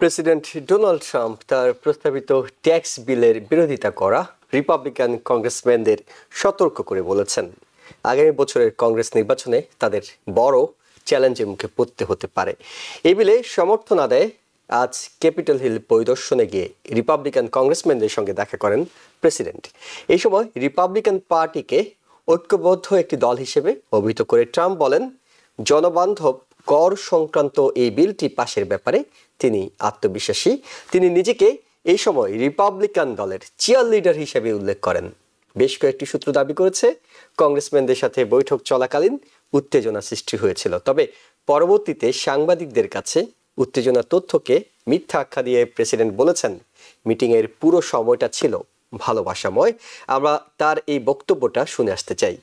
President Donald Trump তার প্রস্তাবিত tax বিলের বিরোধিতা করা রিপাবলিকান কংগ্রেসম্যানদের সতর্ক করে বলেছেন, আগামী বছরের কংগ্রেস নির্বাচনে তাদের বড় চ্যালেঞ্জের মুখে পড়তে হতে পারে। এই বিলে সমর্থন আদায়ে আজ ক্যাপিটল হিল পরিদর্শনে গিয়ে রিপাবলিকান কংগ্রেসম্যানদের সঙ্গে দেখা করেন প্রেসিডেন্ট। এই সময় রিপাবলিকান পার্টিকে ঐক্যবদ্ধ একটি দল হিসেবে অভিহিত করে ট্রাম্প বলেন, জনবান্ধব কর সংক্রান্ত এই বিলটি পাশের ব্যাপারে তিনি আত্মবিশ্বাসী। তিনি নিজেকে এই সময় রিপাবলিকান দলের চিয়ার লিডার হিসেবে উল্লেখ করেন। বেশ কয়েকটি সূত্র দাবি করেছে, কংগ্রেসম্যানদের সাথে বৈঠক চলাকালীন উত্তেজনা সৃষ্টি হয়েছিল, তবে পরবর্তীতে সাংবাদিকদের কাছে উত্তেজনার তথ্যকে মিথ্যা আখ্যা দিয়ে প্রেসিডেন্ট বলেছেন, মিটিংয়ের পুরো সময়টা ছিল ভালোবাসাময়। আমরা তার এই বক্তব্যটা শুনে আসতে চাই।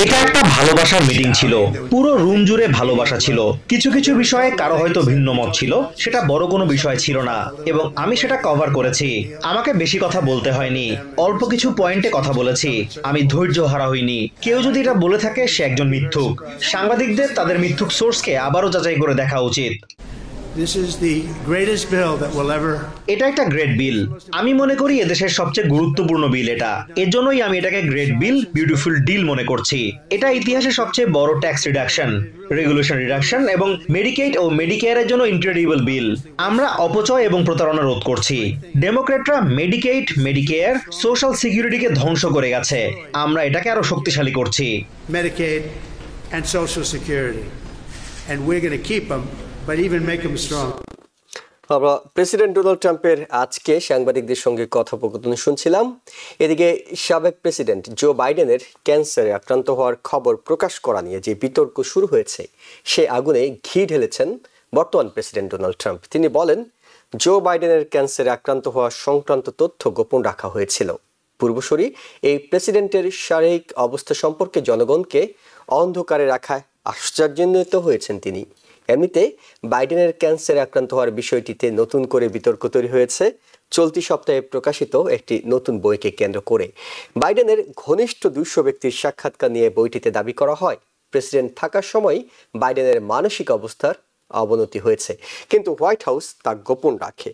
এটা একটা ভালোবাসার মিটিং ছিল, পুরো রুম জুড়ে ভালোবাসা ছিল। কিছু কিছু বিষয়ে কারো হয়তো ভিন্ন মত ছিল, সেটা বড় কোনো বিষয় ছিল না এবং আমি সেটা কভার করেছি। আমাকে বেশি কথা বলতে হয়নি, অল্প কিছু পয়েন্টে কথা বলেছি। আমি ধৈর্য হারা হইনি। কেউ যদি এটা বলে থাকে সে একজন মিথ্যুক। সাংবাদিকদের তাদের মিথ্যুক সোর্সকে আবারও যাচাই করে দেখা উচিত। এটা একটা গ্রেট বিল। আমি মনে করি এদেশের সবচেয়ে গুরুত্বপূর্ণ বিল এটা। এর জন্যই আমি এটাকে গ্রেট বিল, বিউটিফুল ডিল মনে করছি। এটা ইতিহাসে সবচেয়ে বড় ট্যাক্স রিডাকশন, রেগুলেশন রিডাকশন এবং মেডিকেড ও মেডিকেয়ারের জন্য ইনক্রেডিবল বিল। আমরা অপচয় এবং প্রতারণা রোধ করছি। ডেমোক্রেটরা মেডিকেড, মেডিকেয়ার, সোশ্যাল সিকিউরিটিকে ধ্বংস করে গেছে। আমরা এটাকে আরো শক্তিশালী করছি। Medicaid and Social Security, and we're going to keep them. But even make them strong. আমরা প্রেসিডেন্ট ডোনাল্ড ট্রাম্পের আজকে সাংবাদিকদের সঙ্গে কথোপকথন শুনছিলাম। এদিকে সাবেক প্রেসিডেন্ট জো বাইডেনের ক্যান্সারে আক্রান্ত হওয়ার খবর প্রকাশ করা নিয়ে যে বিতর্ক শুরু হয়েছে, সে আগুনে ঘি ঢেলেছেন বর্তমান প্রেসিডেন্ট ডোনাল্ড ট্রাম্প। তিনি বলেন, জো বাইডেনের ক্যান্সারে আক্রান্ত হওয়া সংক্রান্ত তথ্য গোপন রাখা হয়েছিল। পূর্বসূরি এই প্রেসিডেন্টের শারীরিক অবস্থা সম্পর্কে জনগণকে অন্ধকারে রাখায় আশ্চর্যান্বিত হয়েছেন তিনি। এমনিতে বাইডেনের ক্যান্সারে আক্রান্ত হওয়ার বিষয়টিতে নতুন করে বিতর্ক তৈরি হয়েছে চলতি সপ্তাহে প্রকাশিত একটি নতুন বইকে কেন্দ্র করে। বাইডেনের ঘনিষ্ঠ 200 ব্যক্তির সাক্ষাৎকার নিয়ে বইটিতে দাবি করা হয়, প্রেসিডেন্ট থাকার সময় বাইডেনের মানসিক অবস্থার অবনতি হয়েছে, কিন্তু হোয়াইট হাউস তা গোপন রাখে।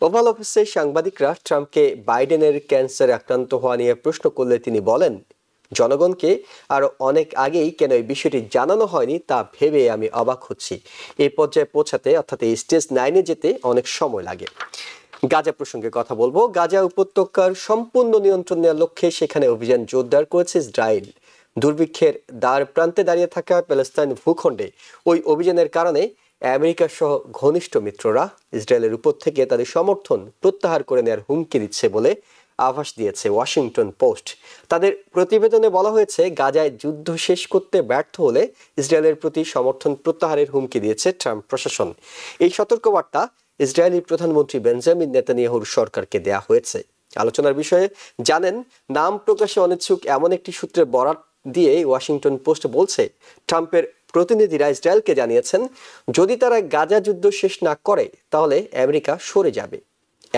ওভাল অফিসে সাংবাদিকরা ট্রাম্পকে বাইডেনের ক্যান্সারে আক্রান্ত হওয়া নিয়ে প্রশ্ন করলে তিনি বলেন, জনগণকে আরো অনেক আগেই কেন এই বিষয়টি জানানো হয়নি তা ভেবে আমি অবাক হচ্ছি। এই পর্যায়ে পৌঁছাতে, অর্থাৎ এই স্টেজ 9-এ যেতে অনেক সময় লাগে। গাজা প্রসঙ্গে কথা বলবো। গাজা উপত্যকার সম্পূর্ণ নিয়ন্ত্রণ নেওয়ার লক্ষ্যে সেখানে অভিযান জোরদার করেছে ইসরায়েল। দুর্ভিক্ষের দ্বার প্রান্তে দাঁড়িয়ে থাকা প্যালেস্তাইন ভূখণ্ডে ওই অভিযানের কারণে আমেরিকা সহ ঘনিষ্ঠ মিত্ররা ইসরায়েলের উপর থেকে তাদের সমর্থন প্রত্যাহার করে নেওয়ার হুমকি দিচ্ছে বলে আভাস দিয়েছে ওয়াশিংটন পোস্ট। তাদের প্রতিবেদনে বলা হয়েছে, গাজায় যুদ্ধ শেষ করতে ব্যর্থ হলে ইসরায়েলের প্রতি সমর্থন প্রত্যাহারের হুমকি দিয়েছে ট্রাম্প প্রশাসন। এই সতর্কবার্তা ইসরায়েলি প্রধানমন্ত্রী বেঞ্জামিন নেতানিয়াহুর সরকারকে দেয়া হয়েছে। আলোচনার বিষয়ে জানেন, নাম প্রকাশে অনিচ্ছুক এমন একটি সূত্রের বরাত দিয়ে ওয়াশিংটন পোস্ট বলছে, ট্রাম্পের প্রতিনিধিরা ইসরায়েলকে জানিয়েছেন, যদি তারা গাজা যুদ্ধ শেষ না করে তাহলে আমেরিকা সরে যাবে।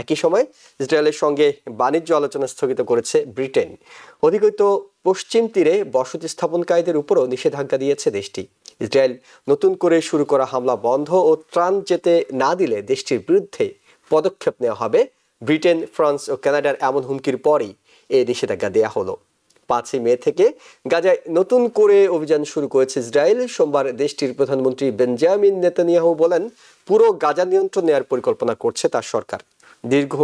একই সময় ইসরায়েলের সঙ্গে বাণিজ্য আলোচনা স্থগিত করেছে ব্রিটেন। অধিকৃত পশ্চিম তীরে বসতি স্থাপনকারীদের উপরও নিষেধাজ্ঞা দিয়েছে দেশটি। ইসরায়েল নতুন করে শুরু করা হামলা বন্ধ ও ত্রাণ যেতে না দিলে দেশটির বিরুদ্ধে পদক্ষেপ নেওয়া হবে। ব্রিটেন, ফ্রান্স ও কানাডার এমন হুমকির পরই এই নিষেধাজ্ঞা দেওয়া হলো। 5 মে থেকে গাজায় নতুন করে অভিযান শুরু করেছে ইসরায়েল। সোমবার দেশটির প্রধানমন্ত্রী বেঞ্জামিন নেতানিয়াহু বলেন, পুরো গাজা নিয়ন্ত্রণ নেওয়ার পরিকল্পনা করছে তার সরকার। দীর্ঘ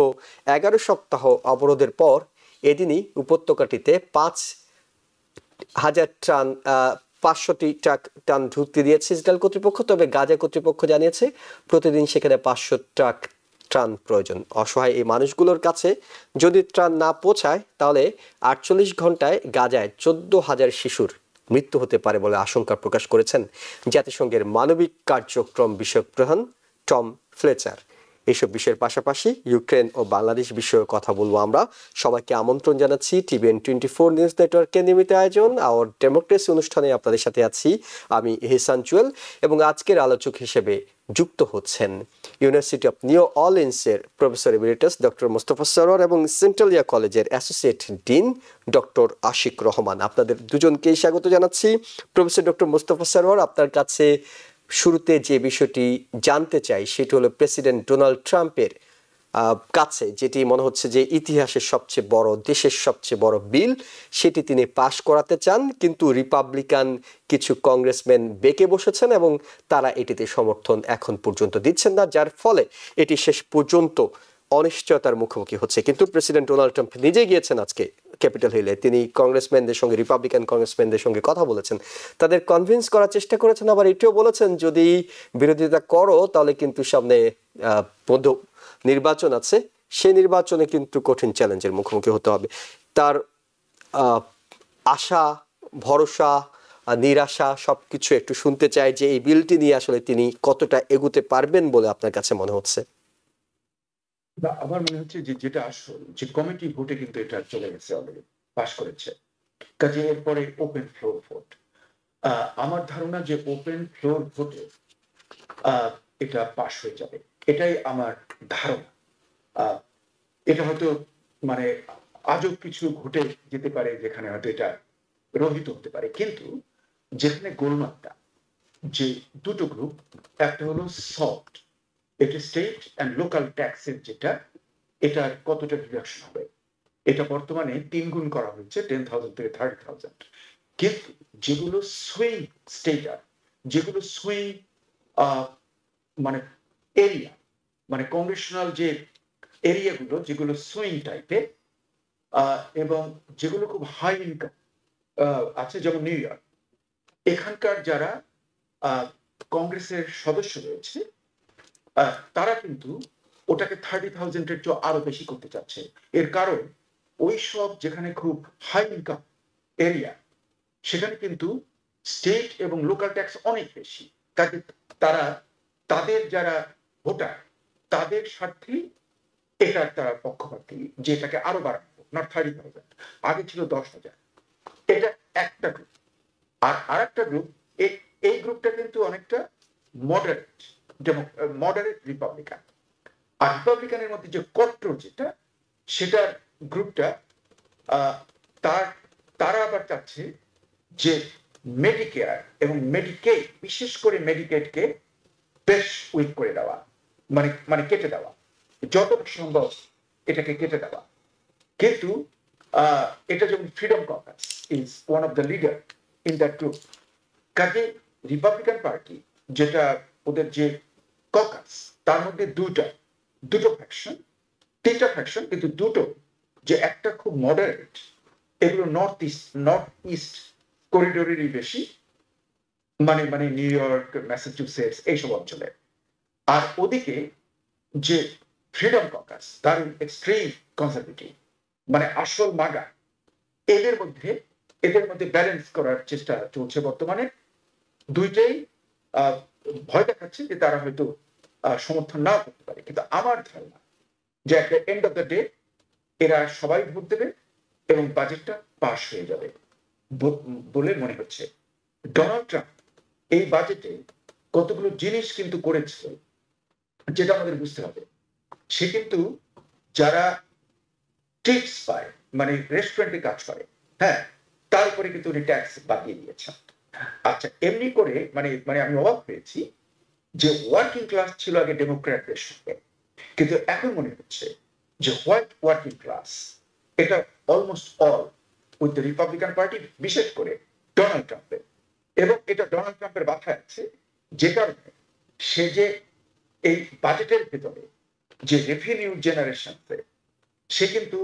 11 সপ্তাহ অবরোধের পর এদিনই উপত্যকাটিতে 500টি ট্রাক ত্রাণ ঢুকতে দিয়েছে ইসরায়েল কর্তৃপক্ষ। তবে গাজা কর্তৃপক্ষ জানিয়েছে, প্রতিদিন সেখানে 500 ট্রাক ত্রাণ প্রয়োজন। অসহায় এই মানুষগুলোর কাছে যদি ত্রাণ না পৌঁছায় তাহলে 48 ঘন্টায় গাজায় 14,000 শিশুর মৃত্যু হতে পারে বলে আশঙ্কা প্রকাশ করেছেন জাতিসংঘের মানবিক কার্যক্রম বিষয়ক প্রধান টম ফ্লেচার। এইসব বিষয়ের পাশাপাশি ইউক্রেন ও বাংলাদেশ বিষয়ে কথা বলবো আমরা। সবাইকে আমন্ত্রণ জানাচ্ছি টিভিএন 24 নিউজ নেটওয়ার্কের নিয়মিত আয়োজন আওয়ার ডেমোক্রেসি অনুষ্ঠানে আপনাদের সাথে আছি আমি এহসান জুয়েল, এবং আজকের আলোচক হিসেবে যুক্ত হচ্ছেন ইউনিভার্সিটি অফ নিউ অরলিন্সের professor emeritus doctor Mostafa Sarwar এবং সেন্ট্রালিয়া কলেজের associate dean doctor Ashiq Rahman. আপনাদের দুজনকেই স্বাগত জানাচ্ছি। প্রফেসর ডক্টর মোস্তফা সরোয়ার, আপনার কাছে শুরুতে যে বিষয়টি জানতে চাই সেটি হলো প্রেসিডেন্ট ডোনাল্ড ট্রাম্পের কাছে যেটি মনে হচ্ছে যে ইতিহাসের সবচেয়ে বড়, দেশের সবচেয়ে বড় বিল, সেটি তিনি পাশ করাতে চান, কিন্তু রিপাবলিকান কিছু কংগ্রেসম্যান বেঁকে বসেছেন এবং তারা এটিতে সমর্থন এখন পর্যন্ত দিচ্ছেন না, যার ফলে এটি শেষ পর্যন্ত অনিশ্চয়তার মুখোমুখি হচ্ছে। কিন্তু প্রেসিডেন্ট ডোনাল্ড ট্রাম্প নিজে গিয়েছেন আজকে ক্যাপিটাল হিলে, তিনি কংগ্রেসম্যানদের সঙ্গে, রিপাবলিকান কংগ্রেসম্যানদের সঙ্গে কথা বলেছেন, তাদের কনভিন্স করার চেষ্টা করেছেন, আবার এটিও বলেছেন যদি বিরোধিতা করো তাহলে কিন্তু সামনে মধ্য নির্বাচন আছে, সেই নির্বাচনে কিন্তু কঠিন চ্যালেঞ্জের মুখোমুখি হতে হবে। তার আশা, ভরসা, নিরাশা সবকিছু একটু শুনতে চাই যে এই বিলটি নিয়ে আসলে তিনি কতটা এগুতে পারবেন বলে আপনার কাছে মনে হচ্ছে। না, আমার মনে হচ্ছে যে যেটা আসল যে কমিটি ভোটে কিন্তু এটা চলে গেছে, অলরেডি পাস করেছে, কাজে এরপরে ওপেন ফ্লোর ভোট। আমার ধারণা যে ওপেন ফ্লোর ভোটে এটা পাস হয়ে যাবে, এটাই আমার ধারণা। এটা হয়তো মানে আজও কিছু ঘটে যেতে পারে যেখানে হয়তো এটা রহিত হতে পারে, কিন্তু যেখানে গোলমালটা যে দুটো গ্রুপ, একটা হলো সফট, এটা স্টেট অ্যান্ড লোকাল ট্যাক্সের যেটা, এটা কতটা ডিডাকশন হবে, এটা বর্তমানে 3 গুণ করা হয়েছে, 10,000 থেকে 30,000। কিন্তু যেগুলো সুইং স্টেটার, যেগুলো সুইং মানে এরিয়া, মানে কংগ্রেশনাল যে এরিয়াগুলো যেগুলো সুইং টাইপের এবং যেগুলো খুব হাই ইনকাম আছে, যেমন নিউ ইয়র্ক, এখানকার যারা কংগ্রেসের সদস্য রয়েছে তারা কিন্তু ওটাকে 30,000-এর চেয়ে আরো বেশি করতে চাচ্ছে। এর কারণ ওই সব যেখানে খুব হাই ইনকাম এরিয়া, সেখানে কিন্তু স্টেট এবং লোকাল ট্যাক্স অনেক বেশি, কাজে তারা তাদের যারা ভোটার তাদের স্বার্থে এটা তারা পক্ষপাতী, যেটাকে আরো বাড়ানো, নট 30,000, আগে ছিল 10,000। এটা একটা গ্রুপ। আর আরেকটা গ্রুপ, এই গ্রুপটা কিন্তু অনেকটা মডারেট রিপাবলিকান। আর রিপাবলিকানের মধ্যে যে কট্টর যেটা, সেটার গ্রুপটা তারা আবার চাচ্ছে যে মেডিকেয়ার এবং মেডিকেড, বিশেষ করে মেডিকেডকে বেশ উইক করে দেওয়া, মানে কেটে দেওয়া, যত সম্ভব এটাকে কেটে দেওয়া। কিন্তু এটা যেমন freedom caucus is one of the leader in that group, কাজে রিপাবলিকান পার্টি যেটা ওদের যে ককাস, তার মধ্যে দুটো ফ্যাকশন, 3টা ফ্যাকশন, কিন্তু দুটো যে একটা খুব মডারেট, এগুলো নর্থ ইস্ট করিডোরেরই বেশি, মানে নিউ ইয়র্ক, ম্যাসাচুসেটস এইসব অঞ্চলে। আর ওদিকে যে ফ্রিডম ককাস, তার এক্সট্রিম কনজারভেটিভ, মানে আসল মাগা, এদের মধ্যে ব্যালেন্স করার চেষ্টা চলছে বর্তমানে। দুইটাই ভয় দেখাচ্ছে যে তারা হয়তো সমর্থন না করতে পারে, কিন্তু আমার ধারণা যে একটা এন্ড অফ দ্য ডে এরা সবাই ভোট দেবে এবং বাজেটটা পাস হয়ে যাবে বলে মনে হচ্ছে। ডোনাল্ড ট্রাম্প এই বাজেটে কতগুলো জিনিস কিন্তু করেছে যেটা আমাদের বুঝতে হবে। সে কিন্তু যারা টিপস পায়, মানে রেস্টুরেন্টে কাজ করে, হ্যাঁ, তার উপরে কিন্তু উনি ট্যাক্স বাড়িয়ে দিয়েছেন। আচ্ছা, এমনি করে মানে আমি অবাক হয়েছি যে ওয়ার্কিং ক্লাস ছিল আগে ডেমোক্র্যাটদের সঙ্গে, কিন্তু এখন মনে হচ্ছে যে হোয়াইট ওয়ার্কিং ক্লাস, এটা almost all with the Republican party, বিশেষ করে ডোনাল্ড ট্রাম্পের। এবং এটা ডোনাল্ড ট্রাম্পের মাথায় আছে, যে কারণে সে যে এই বাজেটের ভেতরে যে রেভিনিউ জেনারেশন, সে কিন্তু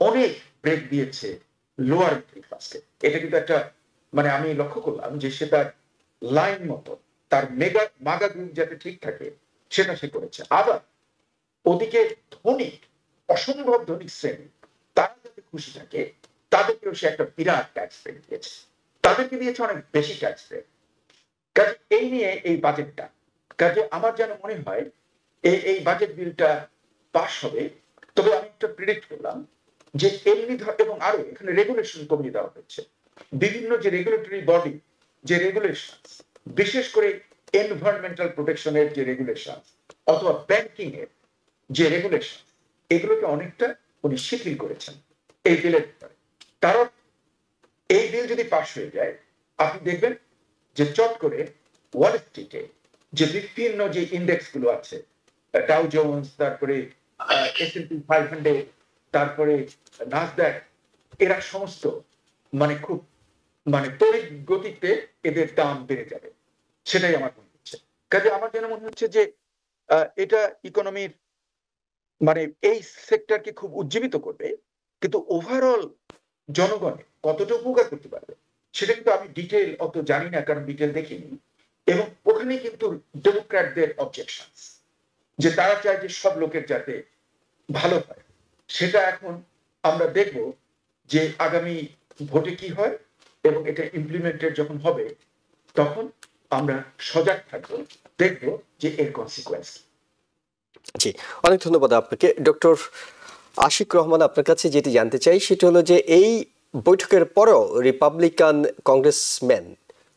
অনেক ব্রেক দিয়েছে লোয়ার মিডল ক্লাসকে। এটা কিন্তু একটা মানে আমি লক্ষ্য করলাম যে সে তার লাইন মতো তার মাগা গ্রুপ যাতে ঠিক থাকে সেটা সে করেছে। আবার ওদিকে ধনী, অসম্ভব ধনী শ্রেণী, তারা যাতে খুশি থাকে তাদেরকেও সে একটা বিরাট ট্যাক্স ব্রেক দিয়েছে, তাদেরকে দিয়েছে অনেক বেশি ট্যাক্স ব্রেক। কাজে এই নিয়ে এই বাজেটটা, কাজে আমার যেন মনে হয় এই বাজেট বিলটা পাস হবে। তবে আমি একটা প্রেডিক্ট করলাম যে এমনি এবং আরো এখানে রেগুলেশন কমিয়ে দেওয়া হচ্ছে, বিভিন্ন যে রেগুলেটরি বডি যে রেগুলেশন, বিশেষ করে এনভায়রনমেন্টাল প্রোটেকশনের যে রেগুলেশন অথবা ব্যাংকিং এর যে রেগুলেশন, এগুলোকে অনেকটা উনি শিথিল করেছেন এই বিলের ব্যাপারে। কারণ এই বিল যদি পাস হয়ে যায়, আপনি দেখবেন যে চট করে ওয়াল স্ট্রিটে যে বিভিন্ন যে ইন্ডেক্স গুলো আছে, ডাউ জোন্স, তারপরে S&P 500, তারপরে নাসডাক, এরা সমস্ত মানে খুব মানে তড়িৎ গতিতে এদের দাম বেড়ে যাবে, সেটাই আমার মনে হচ্ছে। কাজে আমার যেন মনে হচ্ছে যে এটা ইকোনমির মানে এই সেক্টরকে খুব উজ্জীবিত করবে, কিন্তু ওভারঅল জনগণে কতটা উপকার করতে পারবে সেটা কিন্তু আমি ডিটেল অত জানি না, কারণ ডিটেল দেখিনি। এবং ওখানে কিন্তু ডেমোক্র্যাটদের অবজেকশন, যে তারা চায় যে সব লোকের যাতে ভালো হয়, সেটা এখন আমরা দেখব যে আগামী ভোটে কি হয়, এবং এটা ইমপ্লিমেন্টেড যখন হবে তখন আমরা সজাগ থাকবো, দেখবো যে এর কনসিকুয়েন্স। জি, অনেক ধন্যবাদ আপনাকে ডক্টর আশিক রহমান। আপনার কাছে যেটি জানতে চাই সেটা হলো যে এই বৈঠকের পরেও রিপাবলিকান কংগ্রেসম্যান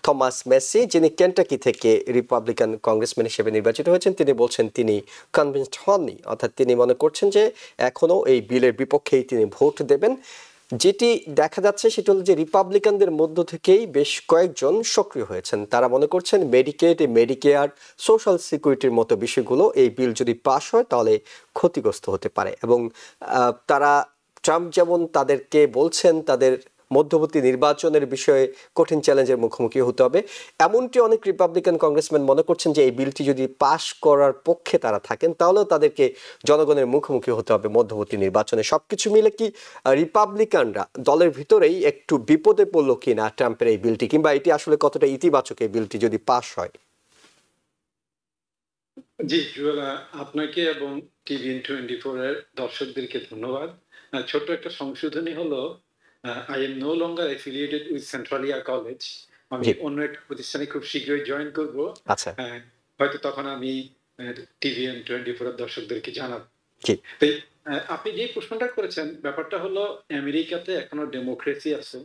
থমাস মেসি, যিনি কেন্টাকি থেকে রিপাবলিকান কংগ্রেসম্যান হিসেবে নির্বাচিত হয়েছেন, তিনি বলছেন তিনি কনভিন্সড হননি, অর্থাৎ তিনি মনে করছেন যে এখনো এই বিলের বিপক্ষেই তিনি ভোট দেবেন। যেটি দেখা যাচ্ছে সেটা হলো যে রিপাবলিকানদের মধ্য থেকেই বেশ কয়েকজন সক্রিয় হয়েছেন। তারা মনে করছেন মেডিকেড, মেডিকেয়ার, সোশ্যাল সিকিউরিটির মতো বিষয়গুলো এই বিল যদি পাশ হয় তাহলে ক্ষতিগ্রস্ত হতে পারে, এবং তারা ট্রাম্প যেমন তাদেরকে বলছেন তাদের মধ্যবর্তী নির্বাচনের বিষয়ে কঠিন চ্যালেঞ্জের মুখোমুখি হতে হবে, এমনটি অনেক রিপাবলিকান কংগ্রেসম্যান মনে করছেন যে এই বিলটি যদি পাশ করার পক্ষে তারা থাকেন তাহলেও তাদেরকে জনগণের মুখোমুখি হতে হবে মধ্যবর্তী নির্বাচনে। সবকিছু মিলে কি রিপাবলিকানরা দলের ভিতরেই একটু বিপদে পড়লো কিনা ট্রাম্পের এই বিলটি, কিংবা এটি আসলে কতটা ইতিবাচক এই বিলটি যদি পাশ হয়? জি জুয়েল, আপনাকে এবং TVN24 এর দর্শকদেরকে ধন্যবাদ। ছোট্ট একটা সংশোধনী হলো, I am no longer affiliated with Centralia college. আমি অন্য একটা প্রতিষ্ঠানে খুব শীঘ্রই জয়েন করব। আচ্ছা, হয়তো তখন আমি TVN24 এর দর্শকদেরকে জানাবো। জি, তাই আপনি যে প্রশ্নটা করেছেন, ব্যাপারটা হলো আমেরিকাতে এখনো ডেমোক্রেসি আছে,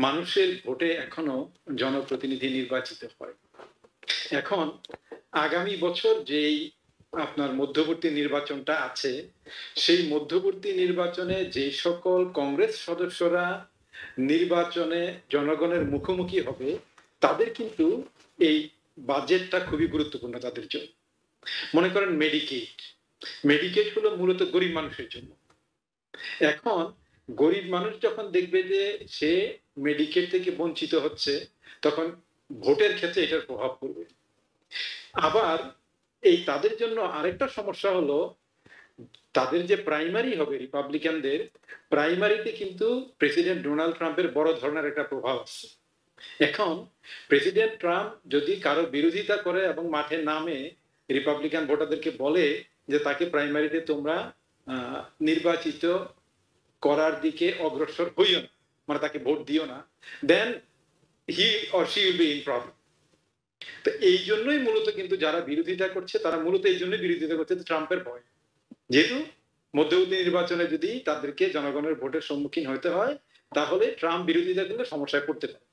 মানুষের ভোটে এখনো জনপ্রতিনিধি নির্বাচিত হয়। এখন আগামী বছর যেই আপনার মধ্যবর্তী নির্বাচনটা আছে, সেই মধ্যবর্তী নির্বাচনে যে সকল কংগ্রেস সদস্যরা নির্বাচনে জনগণের মুখোমুখি হবে, তাদের কিন্তু এই বাজেটটা খুবই গুরুত্বপূর্ণ তাদের জন্য। মনে করেন মেডিকেড হলো মূলত গরিব মানুষের জন্য। এখন গরিব মানুষ যখন দেখবে যে সে মেডিকেড থেকে বঞ্চিত হচ্ছে, তখন ভোটের ক্ষেত্রে এটার প্রভাব পড়বে। আবার এই তাদের জন্য আরেকটা সমস্যা হলো, তাদের যে প্রাইমারি হবে রিপাবলিকানদের, প্রাইমারিতে কিন্তু প্রেসিডেন্ট ডোনাল্ড ট্রাম্পের বড় ধরনের একটা প্রভাব আছে। এখন প্রেসিডেন্ট ট্রাম্প যদি কারো বিরোধিতা করে এবং মাঠে নামে রিপাবলিকান ভোটারদেরকে বলে যে তাকে প্রাইমারিতে তোমরা নির্বাচিত করার দিকে অগ্রসর হইও না, মানে তাকে ভোট দিও না, then he or she will be in problem. তো এই জন্যই মূলত কিন্তু যারা বিরোধিতা করছে, তারা মূলত এই জন্যই বিরোধিতা করছে ট্রাম্পের ভয়। যেহেতু মধ্যবর্তী নির্বাচনে যদি তাদেরকে জনগণের ভোটের সম্মুখীন হতে হয়, তাহলে ট্রাম্প বিরোধিতা করলে সমস্যায় পড়তে পারে।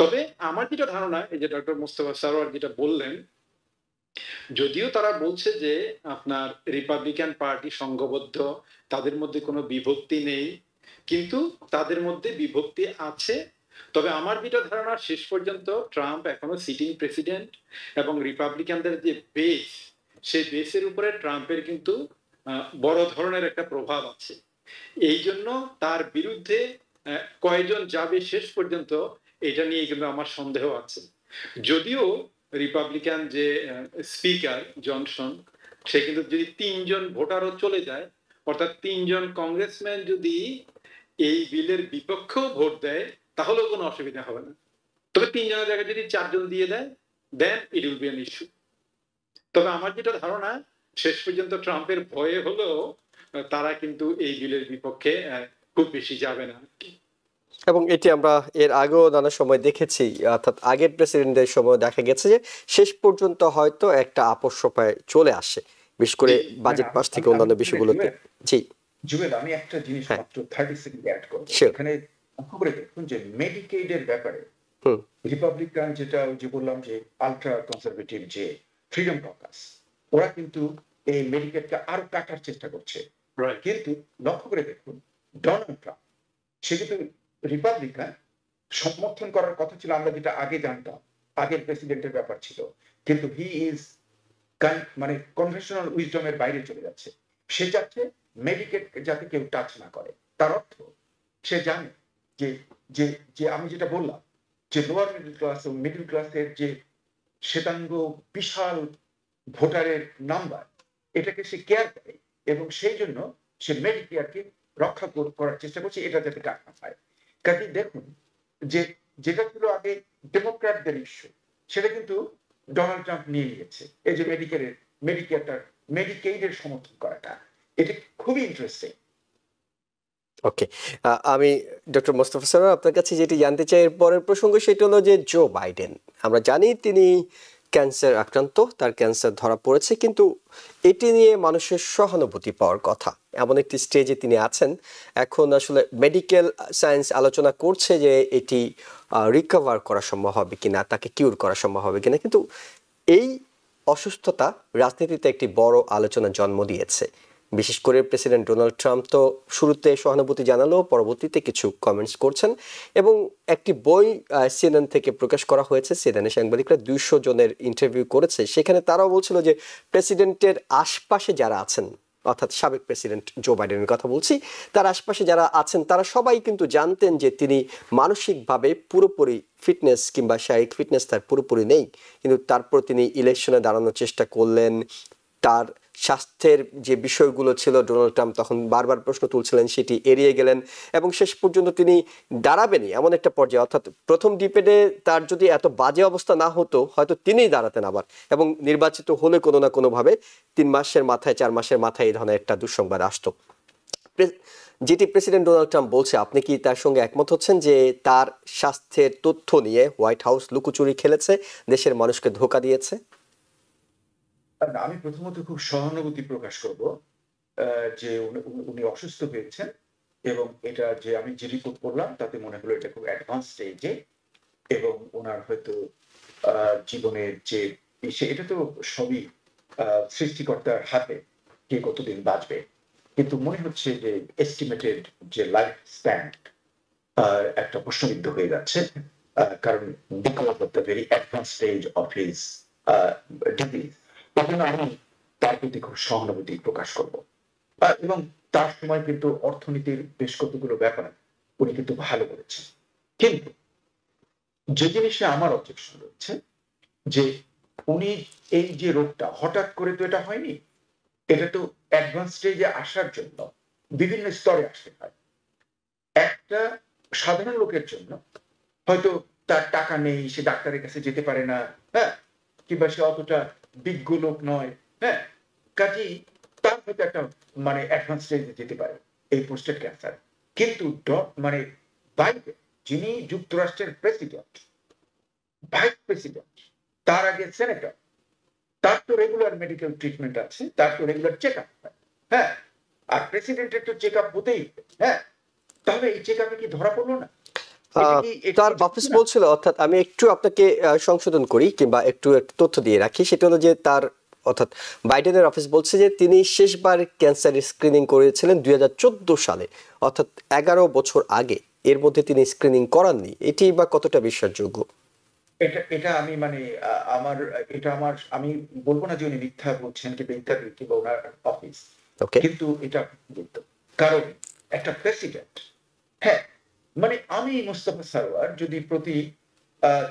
তবে আমার যেটা ধারণা, এই যে ডক্টর মোস্তফা সরোয়ার যেটা বললেন, যদিও তারা বলছে যে আপনার রিপাবলিকান পার্টি সংঘবদ্ধ, তাদের মধ্যে কোনো বিভক্তি নেই, কিন্তু তাদের মধ্যে বিভক্তি আছে। তবে আমার যেটা ধারণা, শেষ পর্যন্ত ট্রাম্প এখনো সিটিং প্রেসিডেন্ট, এবং রিপাবলিকানদের যে বেস, সেই বেসের উপরে ট্রাম্পের কিন্তু বড় ধরনের একটা প্রভাব আছে। এই জন্য তার বিরুদ্ধে কয়জন যাবে শেষ পর্যন্ত, এটা নিয়ে কিন্তু আমার সন্দেহ আছে। যদিও রিপাবলিকান যে স্পিকার জনসন, সে কিন্তু যদি 3 জন ভোটারও চলে যায়, অর্থাৎ 3 জন কংগ্রেসম্যান যদি এই বিলের বিপক্ষেও ভোট দেয়, তাহলেও কোনো অসুবিধা হবে না। তবে 3 জনের জায়গায় যদি 4 জন দিয়ে দেয়, then it will be an issue. তবে আমার যেটা ধারণা, শেষ পর্যন্ত ট্রাম্পের ভয়ে হলেও তারা কিন্তু এই বিলের বিপক্ষে খুব বেশি যাবে না। এবং এটি আমরা এর আগেও নানা সময় দেখেছি, অর্থাৎ আগের প্রেসিডেন্টের সময় দেখা গেছে যে শেষ পর্যন্ত হয়তো একটা আপোষ সভায় চলে আসে, বিশেষ করে বাজেট পাস থেকে অন্যান্য বিষয়গুলোতে। জি জুয়েল, আমি একটা জিনিস মাত্র 30 সেকেন্ড অ্যাড করব। Sure. এখানে লক্ষ্য করে দেখুন যে মেডিকেডের ব্যাপারে রিপাবলিকান, যেটা যে বললাম যে আলট্রা কনজারভেটিভ যে ফ্রিডম ককাস, ওরা কিন্তু এই মেডিকেডকে আরো কাটার চেষ্টা করছে। কিন্তু লক্ষ্য করে দেখুন, ডোনাল্ড ট্রাম্প সে কিন্তু রিপাবলিকান সমর্থন করার কথা ছিল, আমরা যেটা আগে জানতাম, আগের প্রেসিডেন্টের ব্যাপার ছিল, কিন্তু হি ইজ মানে কনভেনশনাল উইজডমের বাইরে চলে যাচ্ছে। সে যাচ্ছে মেডিকেট যাতে কেউ টাচ না করে। তার অর্থ সে জানে যে যে যে আমি যেটা বললাম যে লোয়ার মিডল ক্লাস ও মিডল ক্লাসের যে শ্বেতাঙ্গ বিশাল ভোটারের নাম্বার, এটাকে সে কেয়ার করে এবং সেই জন্য সে মেডিকেয়ারকে রক্ষা করার চেষ্টা করছে, এটা যাতে কাট না পায়। কাজে দেখুন যে যেটা ছিল আগে ডেমোক্র্যাটদের ইস্যু, সেটা কিন্তু ডোনাল্ড ট্রাম্প নিয়ে নিয়েছে। এই যে মেডিকেইডের সমর্থন করাটা, এটা খুবই ইন্টারেস্টিং। ওকে, আমি ডক্টর মোস্তফা সরোয়ার আপনার কাছে যেটি জানতে চাই এর পরের প্রসঙ্গ, সেটা হলো যে জো বাইডেন, আমরা জানি তিনি ক্যান্সার আক্রান্ত, তার ক্যান্সার ধরা পড়েছে, কিন্তু এটি নিয়ে মানুষের সহানুভূতি পাওয়ার কথা। এমন একটি স্টেজে তিনি আছেন, এখন আসলে মেডিকেল সায়েন্স আলোচনা করছে যে এটি রিকভার করা সম্ভব হবে কিনা, তাকে কিউর করা সম্ভব হবে কিনা, কিন্তু এই অসুস্থতা রাজনীতিতে একটি বড় আলোচনা জন্ম দিয়েছে। বিশেষ করে প্রেসিডেন্ট ডোনাল্ড ট্রাম্প তো শুরুতে সহানুভূতি জানালো, পরবর্তীতে কিছু কমেন্টস করছেন, এবং একটি বই সিএনএন থেকে প্রকাশ করা হয়েছে। সিএনএনের সাংবাদিকরা 200 জনের ইন্টারভিউ করেছে, সেখানে তারাও বলছিল যে প্রেসিডেন্টের আশপাশে যারা আছেন, অর্থাৎ সাবেক প্রেসিডেন্ট জো বাইডেনের কথা বলছি, তার আশপাশে যারা আছেন তারা সবাই কিন্তু জানতেন যে তিনি মানসিকভাবে পুরোপুরি ফিটনেস কিংবা শারীরিক ফিটনেস তার পুরোপুরি নেই, কিন্তু তারপর তিনি ইলেকশনে দাঁড়ানোর চেষ্টা করলেন। তার স্বাস্থ্যের যে বিষয়গুলো ছিল, ডোনাল্ড ট্রাম্প তখন বারবার প্রশ্ন তুলছিলেন, সেটি এড়িয়ে গেলেন এবং শেষ পর্যন্ত তিনি দাঁড়াবেনই এমন একটা পর্যায়ে, অর্থাৎ প্রথম ডিবেটে তার যদি এত বাজে অবস্থা না হতো হয়তো তিনিই দাঁড়াতেন আবার, এবং নির্বাচিত হলে কোনো না কোনোভাবে 3 মাসের মাথায় 4 মাসের মাথায় এই ধরনের একটা দুঃসংবাদ আসতো। যেটি প্রেসিডেন্ট ডোনাল্ড ট্রাম্প বলছে, আপনি কি তার সঙ্গে একমত হচ্ছেন যে তার স্বাস্থ্যের তথ্য নিয়ে হোয়াইট হাউস লুকোচুরি খেলেছে, দেশের মানুষকে ধোঁকা দিয়েছে? আমি প্রথমত খুব সহানুভূতি প্রকাশ করব যে উনি অসুস্থ হয়েছেন, এবং এটা যে আমি যে রিপোর্ট করলাম তাতে মনে হলো এটা খুব অ্যাডভান্স স্টেজে, এবং ওনার হয়তো জীবনের যে এটা তো সবই সৃষ্টিকর্তার হাতে, কে কতদিন বাঁচবে, কিন্তু মনে হচ্ছে যে এস্টিমেটেড যে লাইফ স্প্যান একটা প্রশ্নবিদ্ধ হয়ে যাচ্ছে, কারণ because of the very advance stage of his disease. এই জন্য আমি তার প্রতি খুব সহানুভূতি প্রকাশ করব, এবং তার সময় কিন্তু অর্থনীতির বেশ কতগুলো ব্যাপার উনি কিন্তু ভালো করেছেন। কিন্তু যে জিনিসে আমার অবজেকশন রয়েছে যে উনি এই যে রোগটা হঠাৎ করে তো এটা হয়নি, এটা তো অ্যাডভান্স স্টেজে আসার জন্য বিভিন্ন স্তরে আসতে হয়। একটা সাধারণ লোকের জন্য হয়তো তার টাকা নেই, সে ডাক্তারের কাছে যেতে পারে না, হ্যাঁ, কিংবা সে অতটা বিজ্ঞ লোক নয়, হ্যাঁ, কাজেই তার হয়তো একটা মানে অ্যাডভান্স স্টেজে যেতে পারে এই প্রোস্টেট ক্যান্সার। কিন্তু মানে বাইডেন, যিনি যুক্তরাষ্ট্রের প্রেসিডেন্ট, ভাইস প্রেসিডেন্ট, তার আগে সেনেটর, তার তো রেগুলার মেডিকেল ট্রিটমেন্ট আছে, তার তো রেগুলার চেক আপ হয়, হ্যাঁ, আর প্রেসিডেন্টের তো চেক আপ হতেই, হ্যাঁ, তাহলে এই চেক আপে কি ধরা পড়লো না? তার অফিস বলছিল, অর্থাৎ আমি একটু আপনাকে সংশোধন করি কিংবা একটু তথ্য দিয়ে রাখি, সেটা হলো যে তার অর্থাৎ বাইডেনের অফিস বলছে যে তিনি শেষবার ক্যান্সার স্ক্রিনিং করেছিলেন 2014 সালে, অর্থাৎ 11 বছর আগে। এর মধ্যে তিনি স্ক্রিনিং করাননি, এটি বা কতটা বিশ্বাসযোগ্য? এটা আমি মানে আমার আমি বলবো না যে উনি মিথ্যা বলছেন কিংবা ওনার অফিস, কিন্তু এটা কারণ একটা প্রেসিডেন্ট, হ্যাঁ, মানে আমি মোস্তফা সরোয়ার যদি প্রতি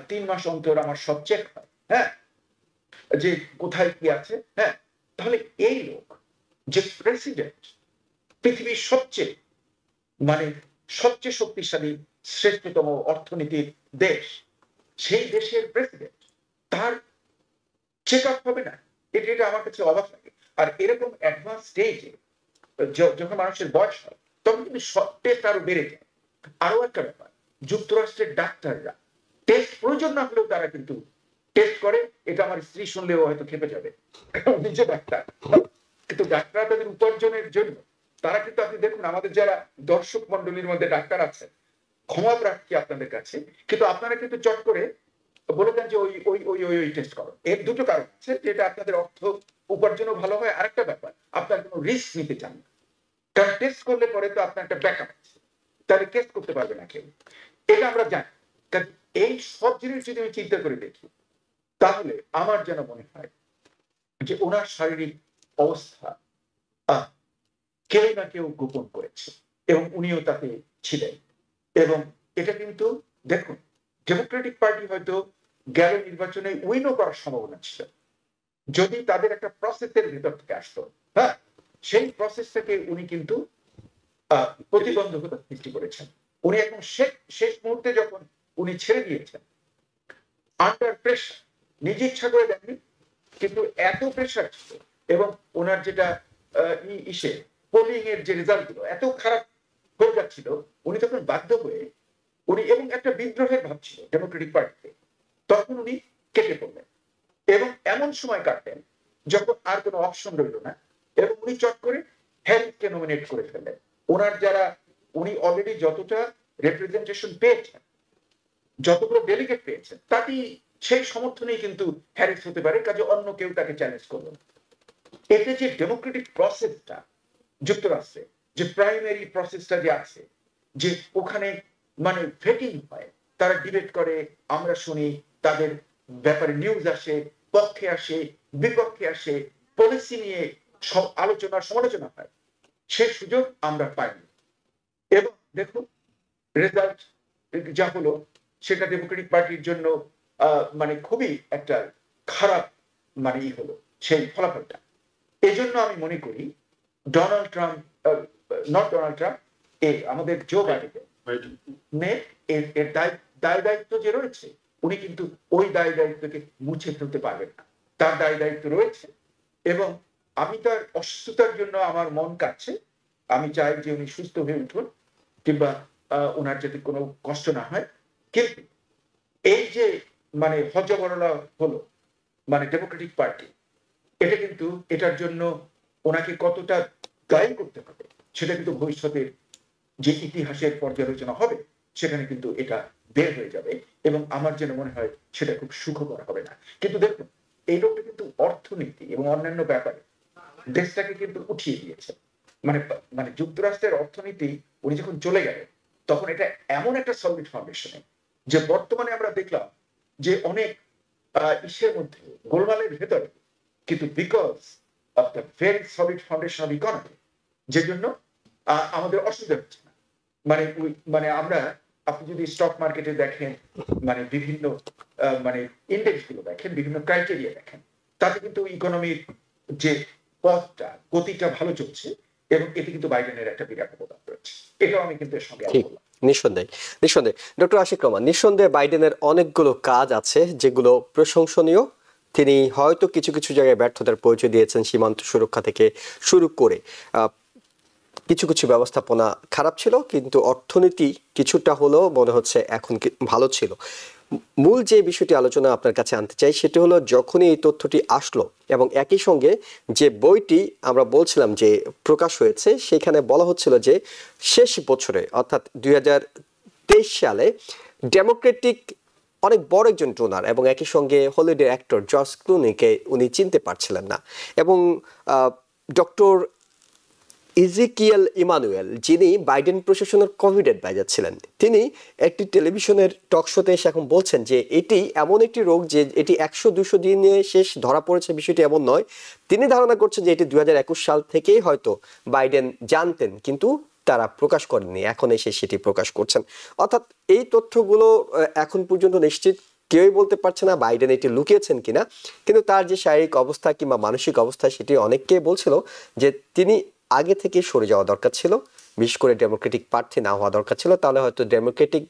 3 মাস অন্তর আমার সব চেক হয়, হ্যাঁ, যে কোথায় কি আছে, হ্যাঁ, তাহলে এই লোক যে প্রেসিডেন্ট, পৃথিবীর সবচেয়ে শক্তিশালী শ্রেষ্ঠতম অর্থনীতির দেশ, সেই দেশের প্রেসিডেন্ট, তার চেক আপ হবে না, এটা আমার কাছে অবাক লাগে। আর এরকম অ্যাডভান্স স্টেজে যখন মানুষের বয়স হয় তখন কিন্তু টেস্ট আরো বেড়ে যায়। আরো একটা ব্যাপার, যুক্তরাষ্ট্রের ডাক্তাররা টেস্ট প্রয়োজন না হলেও তারা কিন্তু টেস্ট করে। এটা আমার স্ত্রী শুনলেও হয়তো খেপে যাবে, নিজে ডাক্তার, কিন্তু ডাক্তার তাদের উপার্জনের জন্য তারা কিন্তু, আপনি দেখুন আমাদের যারা দর্শক মন্ডলীর মধ্যে ডাক্তার আছে, ক্ষমা প্রার্থী আপনাদের কাছে, কিন্তু আপনারা কিন্তু চট করে বলে দেন যে ওই টেস্ট করো। এর দুটো কারণ আছে, যেটা আপনাদের অর্থ উপার্জনও ভালো হয়, আরেকটা ব্যাপার আপনার কোনো রিস্ক নিতে চান না, কারণ টেস্ট করলে পরে তো আপনার একটা ব্যাকআপ আছে, তাহলে টেস্ট করতে পারবে না কেউ, এটা আমরা জানি। এই সব জিনিস যদি আমি চিন্তা করে দেখি, তাহলে আমার যেন মনে হয় যে ওনার শারীরিক অবস্থা কেউ না কেউ গোপন করেছে এবং উনিও তাতে ছিলেন। এবং এটা কিন্তু দেখুন, ডেমোক্রেটিক পার্টি হয়তো গেল নির্বাচনে উইনও করার সম্ভাবনা ছিল যদি তাদের একটা প্রসেসের ভিতর থেকে আসতো। হ্যাঁ, সেই প্রসেস থেকে উনি কিন্তু প্রতিবন্ধকতা সৃষ্টি করেছেন। উনি এখন শেষ মুহূর্তে যখন উনি ছেড়ে দিয়েছেন আন্ডার প্রেশার, নিজে ইচ্ছা করে দেননি, কিন্তু এত প্রেশার ছিল এবং ওনার যেটা পোলিং এর যে রেজাল্ট গুলো এত খারাপ হয়ে যাচ্ছিল, উনি তখন বাধ্য হয়ে উনি এবং একটা বিদ্রোহের ভাব ছিল ডেমোক্রেটিক পার্টিতে, তখন উনি কেটে পড়লেন এবং এমন সময় কাটলেন যখন আর কোনো অপশন রইল না এবং উনি চট করে হ্যারিসকে নমিনেট করে ফেললেন। ওনার যারা উনি অলরেডি যতটা রিপ্রেজেন্টেশন পেয়েছেন, যতগুলো ডেলিগেট পেয়েছেন, তাতেই সেই সমর্থনেই কিন্তু হ্যারিস হতে পারে, কাজে অন্য কেউ তাকে চ্যালেঞ্জ করলো। এতে যে ডেমোক্রেটিক প্রসেসটা যুক্তরাষ্ট্রে, যে প্রাইমারি প্রসেসটা যে আছে, যে ওখানে মানে ভেটিং হয়, তারা ডিবেট করে, আমরা শুনি, তাদের ব্যাপারে নিউজ আসে, পক্ষে আসে, বিপক্ষে আসে, পলিসি নিয়ে সব আলোচনা সমালোচনা হয়, সে সুযোগ আমরা পাইনি। এবং দেখুন রেজাল্ট যা হলো সেটা ডেমোক্রেটিক পার্টির জন্য মানে খুবই একটা খারাপ মানে হলো সেই ফলাফলটা। এই জন্য আমি মনে করি Donald Trump, not Donald Trump, আমাদের জো বাইডেন এর দায় দায়িত্ব যে রয়েছে, উনি কিন্তু ওই দায় দায়িত্বকে মুছে ফেলতে পারবেন না, তার দায় দায়িত্ব রয়েছে। এবং আমি তার অসুস্থতার জন্য আমার মন কাটছে, আমি চাই যে উনি সুস্থ হয়ে উঠুন কিংবা ওনার যাতে কোনো কষ্ট না হয়। কিন্তু এই যে মানে হজবরলা হলো মানে ডেমোক্রেটিক পার্টি, এটা কিন্তু এটার জন্য ওনাকে কতটা দায়ী করতে হবে সেটা কিন্তু ভবিষ্যতের যে ইতিহাসের পর্যালোচনা হবে সেখানে কিন্তু এটা বের হয়ে যাবে এবং আমার যেন মনে হয় সেটা খুব সুখকর হবে না। কিন্তু দেখুন এই লোকটা কিন্তু অর্থনীতি এবং অন্যান্য ব্যাপারে দেশটাকে কিন্তু উঠিয়ে দিয়েছে। মানে মানে যুক্তরাষ্ট্রের অর্থনীতি উনি যখন চলে গেলেন তখন এটা এমন একটা সলিড ফাউন্ডেশনে যে বর্তমানে আমরা দেখলাম যে অনেক ইসের মধ্যে গোলমালের ভেতরে, কিন্তু because of the very solid foundation of economy, যে জন্য আমাদের অসুবিধা হচ্ছে না। মানে মানে আমরা, আপনি যদি স্টক মার্কেটে দেখেন, মানে বিভিন্ন মানে ইন্ডেক্স গুলো দেখেন, বিভিন্ন ক্রাইটেরিয়া দেখেন, তাতে কিন্তু ইকোনমির যে পথটা গতিটা ভালো চলছে এবং এতে কিন্তু বাইডেনের একটা বিরাট অবদান রয়েছে। এটাও আমি কিন্তু এর সঙ্গে নিঃসন্দেহে ডক্টর আশিক রহমান, নিঃসন্দেহে বাইডেনের অনেকগুলো কাজ আছে যেগুলো প্রশংসনীয়। তিনি হয়তো কিছু কিছু জায়গায় ব্যর্থতার পরিচয় দিয়েছেন, সীমান্ত সুরক্ষা থেকে শুরু করে কিছু কিছু ব্যবস্থাপনা খারাপ ছিল, কিন্তু অর্থনীতি কিছুটা হলেও মনে হচ্ছে এখন ভালো ছিল। মূল যে বিষয়টি আলোচনা আপনার কাছে আনতে চাই সেটি হলো, যখনই এই তথ্যটি আসলো এবং একই সঙ্গে যে বইটি আমরা বলছিলাম যে প্রকাশ হয়েছে, সেখানে বলা হচ্ছিল যে শেষ বছরে অর্থাৎ 2023 সালে ডেমোক্রেটিক অনেক বড় একজন ডোনার এবং একই সঙ্গে হলিউডের অ্যাক্টর জর্জ ক্লুনিকে উনি চিনতে পারছিলেন না। এবং ডক্টর ইজিকিয়েল ইমানুয়েল, যিনি বাইডেন প্রশাসনের কোভিড অ্যাডভাইজার ছিলেন, তিনি একটি টেলিভিশনের টক শোতে এসে এখন বলছেন যে এটি এমন একটি রোগ যে এটি 100-200 দিনে শেষ ধরা পড়েছে, বিষয়টি এমন নয়। তিনি ধারণা করছেন যে এটি 2021 সাল থেকেই হয়তো বাইডেন জানতেন, কিন্তু তারা প্রকাশ করেননি, এখন এসে সেটি প্রকাশ করছেন। অর্থাৎ এই তথ্যগুলো এখন পর্যন্ত নিশ্চিত কেউই বলতে পারছে না বাইডেন এটি লুকিয়েছেন কিনা, কিন্তু তার যে শারীরিক অবস্থা কিংবা মানসিক অবস্থা সেটি অনেককে বলছিল যে তিনি আগে থেকে সরে যাওয়া দরকার ছিল, বিশেষ করে ডেমোক্রেটিক প্রার্থী না হওয়া দরকার ছিল। তাহলে হয়তো ডেমোক্রেটিক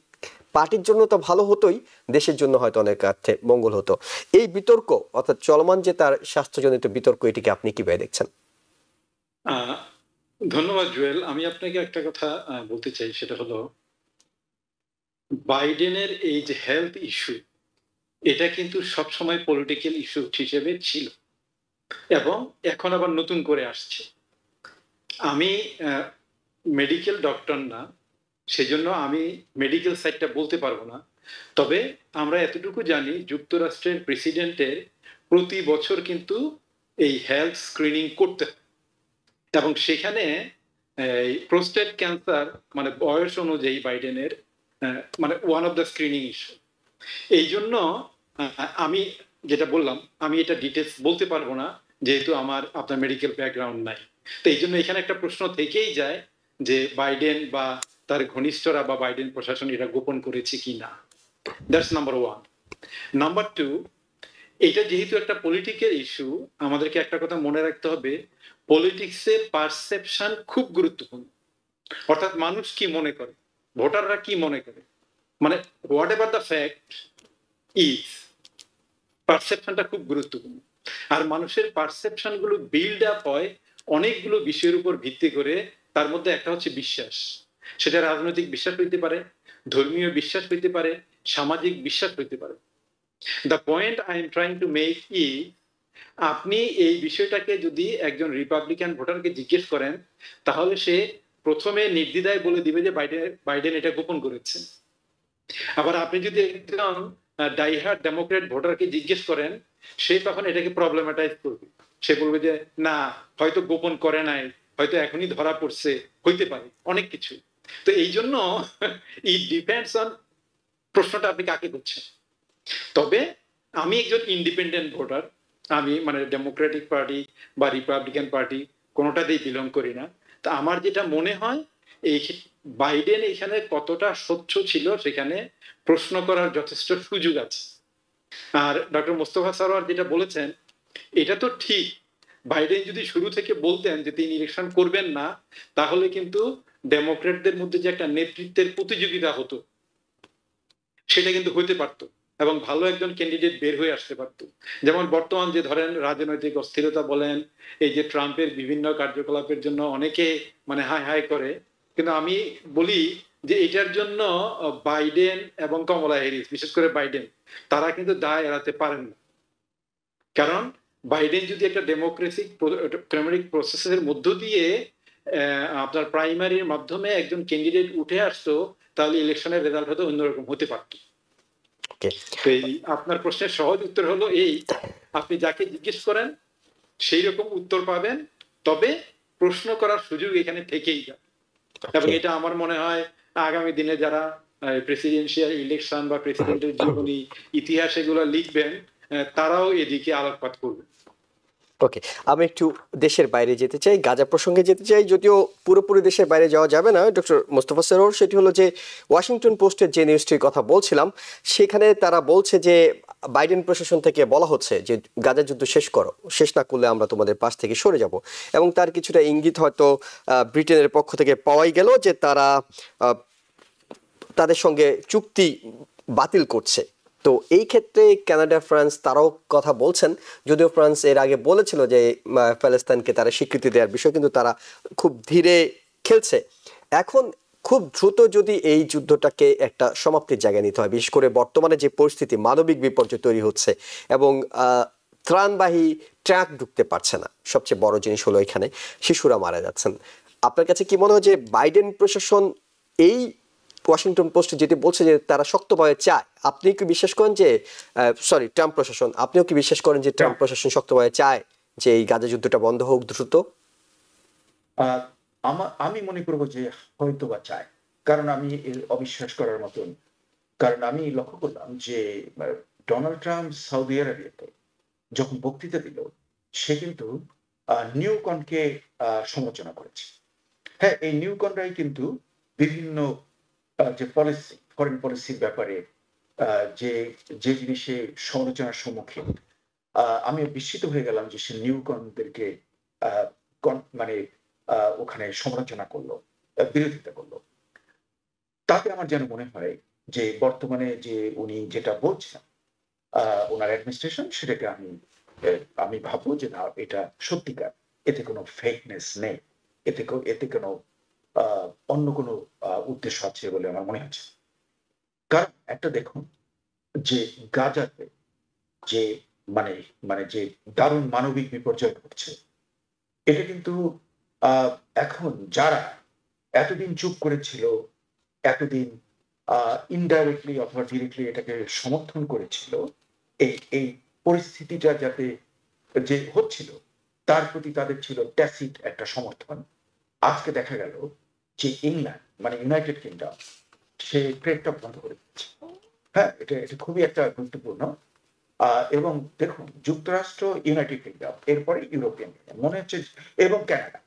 পার্টির জন্য তো ভালো হতোই, দেশের জন্য হয়তো অনেক অর্থে মঙ্গল হতো। এই বিতর্ক অর্থাৎ চলমান যে তার স্বাস্থ্যজনিত বিতর্ক, এটিকে আপনি কিভাবে দেখছেন? ধন্যবাদ জুয়েল। আমি আপনাকে একটা কথা বলতে চাই, সেটা হলো বাইডেনের এই যে হেলথ ইস্যু, এটা কিন্তু সবসময় পলিটিক্যাল ইস্যু হিসেবে ছিল এবং এখন আবার নতুন করে আসছে। আমি মেডিকেল ডক্টর না, সেজন্য আমি মেডিকেল সাইডটা বলতে পারবো না। তবে আমরা এতটুকু জানি যুক্তরাষ্ট্রের প্রেসিডেন্টের প্রতি বছর কিন্তু এই হেলথ স্ক্রিনিং করতে হয় এবং সেখানে প্রোস্টেট ক্যান্সার মানে বয়স অনুযায়ী বাইডেনের মানে one of the screening issue. এই জন্য আমি যেটা বললাম, আমি এটা ডিটেলস বলতে পারবো না, যেহেতু আমার আপনার মেডিকেল ব্যাকগ্রাউন্ড নাই। তো এই জন্য এখানে একটা প্রশ্ন থেকেই যায় যে বাইডেন বা তার ঘনিষ্ঠরা বা বাইডেন প্রশাসন এটা গোপন করেছে কি না। That's number one. Number two, এটা যেহেতু একটা পলিটিক্যাল ইস্যু, আমাদেরকে একটা কথা মনে রাখতে হবে, পলিটিক্সে পারসেপশন খুব গুরুত্বপূর্ণ। অর্থাৎ মানুষ কি মনে করে, ভোটাররা কি মনে করে, মানে whatever the fact is, পারসেপশনটা খুব গুরুত্বপূর্ণ। আর মানুষের পারসেপশন গুলো বিল্ড আপ হয় অনেকগুলো বিষয়ের উপর ভিত্তি করে। তার মধ্যে একটা হচ্ছে বিশ্বাস, সেটা রাজনৈতিক বিশ্বাস হইতে পারে, ধর্মীয় বিশ্বাস হইতে পারে, সামাজিক বিশ্বাস হইতে পারে। The point I am trying to make is, আপনি এই বিষয়টাকে যদি একজন রিপাবলিকান ভোটারকে জিজ্ঞেস করেন, তাহলে সে প্রথমে নির্দ্বিধায় বলে দিবে যে বাইডেন এটা গোপন করেছে। আবার আপনি যদি একজন ডাইহার্ড ডেমোক্রেট ভোটারকে জিজ্ঞেস করেন, সে তখন এটাকে প্রবলেমাটাইজ করবে। সে বলবে যে না, হয়তো গোপন করে নাই, হয়তো এখনই ধরা পড়ছে, হইতে পারে অনেক কিছু। তো এই জন্য ইট ডিপেন্ডস অন প্রশ্নটা আপনি কাকে করছেন। তবে আমি একজন ইন্ডিপেন্ডেন্ট ভোটার, আমি মানে ডেমোক্রেটিক পার্টি বা রিপাবলিকান পার্টি কোনোটাতেই বিলং করি না। তা আমার যেটা মনে হয়, এই বাইডেন এখানে কতটা স্বচ্ছ ছিল সেখানে প্রশ্ন করার যথেষ্ট সুযোগ আছে। আর ডক্টর মোস্তফা সরোয়ার যেটা বলেছেন, এটা তো ঠিক। বাইডেন যদি শুরু থেকে বলতেন যে তিনি ইলেকশন করবেন না, তাহলে কিন্তু ডেমোক্রেটদের মধ্যে যে একটা নেতৃত্বের প্রতিযোগিতা হতো, সেটা কিন্তু হইতে পারতো এবং ভালো একজন ক্যান্ডিডেট বের হয়ে আসতে পারতো। যেমন বর্তমান যে ধরেন রাজনৈতিক অস্থিরতা বলেন, এই যে ট্রাম্পের বিভিন্ন কার্যকলাপের জন্য অনেকে মানে হাই হাই করে, কিন্তু আমি বলি যে এটার জন্য বাইডেন এবং কমলা হ্যারিস, বিশেষ করে বাইডেন, তারা কিন্তু দায় এড়াতে পারেন না। কারণ বাইডেন যদি একটা ডেমোক্রেটিক প্রসেসের মধ্য দিয়ে আপনার প্রাইমারির মাধ্যমে একজন ক্যান্ডিডেট উঠে আসতো, তাহলে ইলেকশনের রেজাল্ট হয়তো অন্যরকম হতে পারত। এই আপনার প্রশ্নের সহজ উত্তর হলো এই, আপনি যাকে জিজ্ঞেস করেন সেই রকম উত্তর পাবেন, তবে প্রশ্ন করার সুযোগ এখানে থেকেই যায়। এবং এটা আমার মনে হয় আগামী দিনে যারা প্রেসিডেন্সিয়াল ইলেকশন বা প্রেসিডেন্টের জীবনী ইতিহাস এগুলো লিখবেন, তারাও এদিকে আলোকপাত করবে। ওকে, আমি একটু দেশের বাইরে যেতে চাই, গাজা প্রসঙ্গে যেতে চাই, যদিও পুরোপুরি দেশের বাইরে যাওয়া যাবে না ডক্টর মোস্তফা সরোয়ার। সেটি হলো যে ওয়াশিংটন পোস্টের যে নিউজটির কথা বলছিলাম, সেখানে তারা বলছে যে বাইডেন প্রশাসন থেকে বলা হচ্ছে যে গাজা যুদ্ধ শেষ করো, শেষ না করলে আমরা তোমাদের পাশ থেকে সরে যাব। এবং তার কিছুটা ইঙ্গিত হয়তো ব্রিটেনের পক্ষ থেকে পাওয়াই গেল যে তারা তাদের সঙ্গে চুক্তি বাতিল করছে। তো এই ক্ষেত্রে কানাডা, ফ্রান্স তারাও কথা বলছেন, যদিও ফ্রান্স এর আগে বলেছিল যে প্যালেস্তাইনকে তারা স্বীকৃতি দেওয়ার বিষয়, কিন্তু তারা খুব ধীরে খেলছে। এখন খুব দ্রুত যদি এই যুদ্ধটাকে একটা সমাপ্তির জায়গায় নিতে হয়, বিশেষ করে বর্তমানে যে পরিস্থিতি, মানবিক বিপর্যয় তৈরি হচ্ছে এবং ত্রাণবাহী ট্রাক ঢুকতে পারছে না, সবচেয়ে বড় জিনিস হলো এখানে শিশুরা মারা যাচ্ছেন। আপনার কাছে কি মনে হয় যে বাইডেন প্রশাসন এই ওয়াশিংটন পোস্ট যেটি বলছে যে তারা শক্তভাবে চায়, আপনি কি বিশ্বাস করেন যে ট্রাম্প প্রশাসন, আপনিও কি বিশ্বাস করেন যে ট্রাম্প প্রশাসন শক্তভাবে চায় যে এই গাজা যুদ্ধটা বন্ধ হোক দ্রুত? আমি মনে করবো যে হয়তো বা চায়, কারণ আমি অবিশ্বাস করার মতন, কারণ আমি লক্ষ্য করলাম যে ডোনাল্ড ট্রাম্প সৌদি আরবিয়াতে যখন বক্তৃতা দিল, সে কিন্তু নিউকনকে সমালোচনা করেছে। হ্যাঁ, এই নিউকনরাই কিন্তু বিভিন্ন যে পলিসি, ফরেন পলিসির ব্যাপারে যে যে জিনিসে সমালোচনার সম্মুখীন, আমি বিস্মিত হয়ে গেলাম যে সে নিউকনদেরকে মানে ওখানে সমালোচনা করলো, বিরোধিতা করলো। তাতে আমার যেন মনে হয় যে বর্তমানে যে উনি যেটা বলছেন ওনার অ্যাডমিনিস্ট্রেশন, সেটাকে আমি ভাববো যে না, এটা সত্যিকার, এতে কোনো ফেকনেস নেই, এতে কোনো অন্য কোনো উদ্দেশ্য আছে বলে আমার মনে হচ্ছে। কারণ একটা দেখুন যে গাজাতে যে মানে যে দারুণ মানবিক বিপর্যয় ঘটছে, এটা কিন্তু এখন যারা এতদিন চুপ করেছিল, এতদিন ইনডাইরেক্টলি অথবা ডিরেক্টলি এটাকে সমর্থন করেছিল, এই পরিস্থিতিটা যাতে যে হচ্ছিল তার প্রতি তাদের ছিল ট্যাসিট একটা সমর্থন। আজকে দেখা গেল যে ইংল্যান্ড মানে ইউনাইটেড কিংডম সে ট্রেডটা বন্ধ করে দিচ্ছে। হ্যাঁ, এটা খুবই একটা গুরুত্বপূর্ণ। এবং দেখুন যুক্তরাষ্ট্র, ইউনাইটেড কিংডম, এরপরে ইউরোপিয়ান ইউনিয়ন মনে হচ্ছে, এবং কানাডা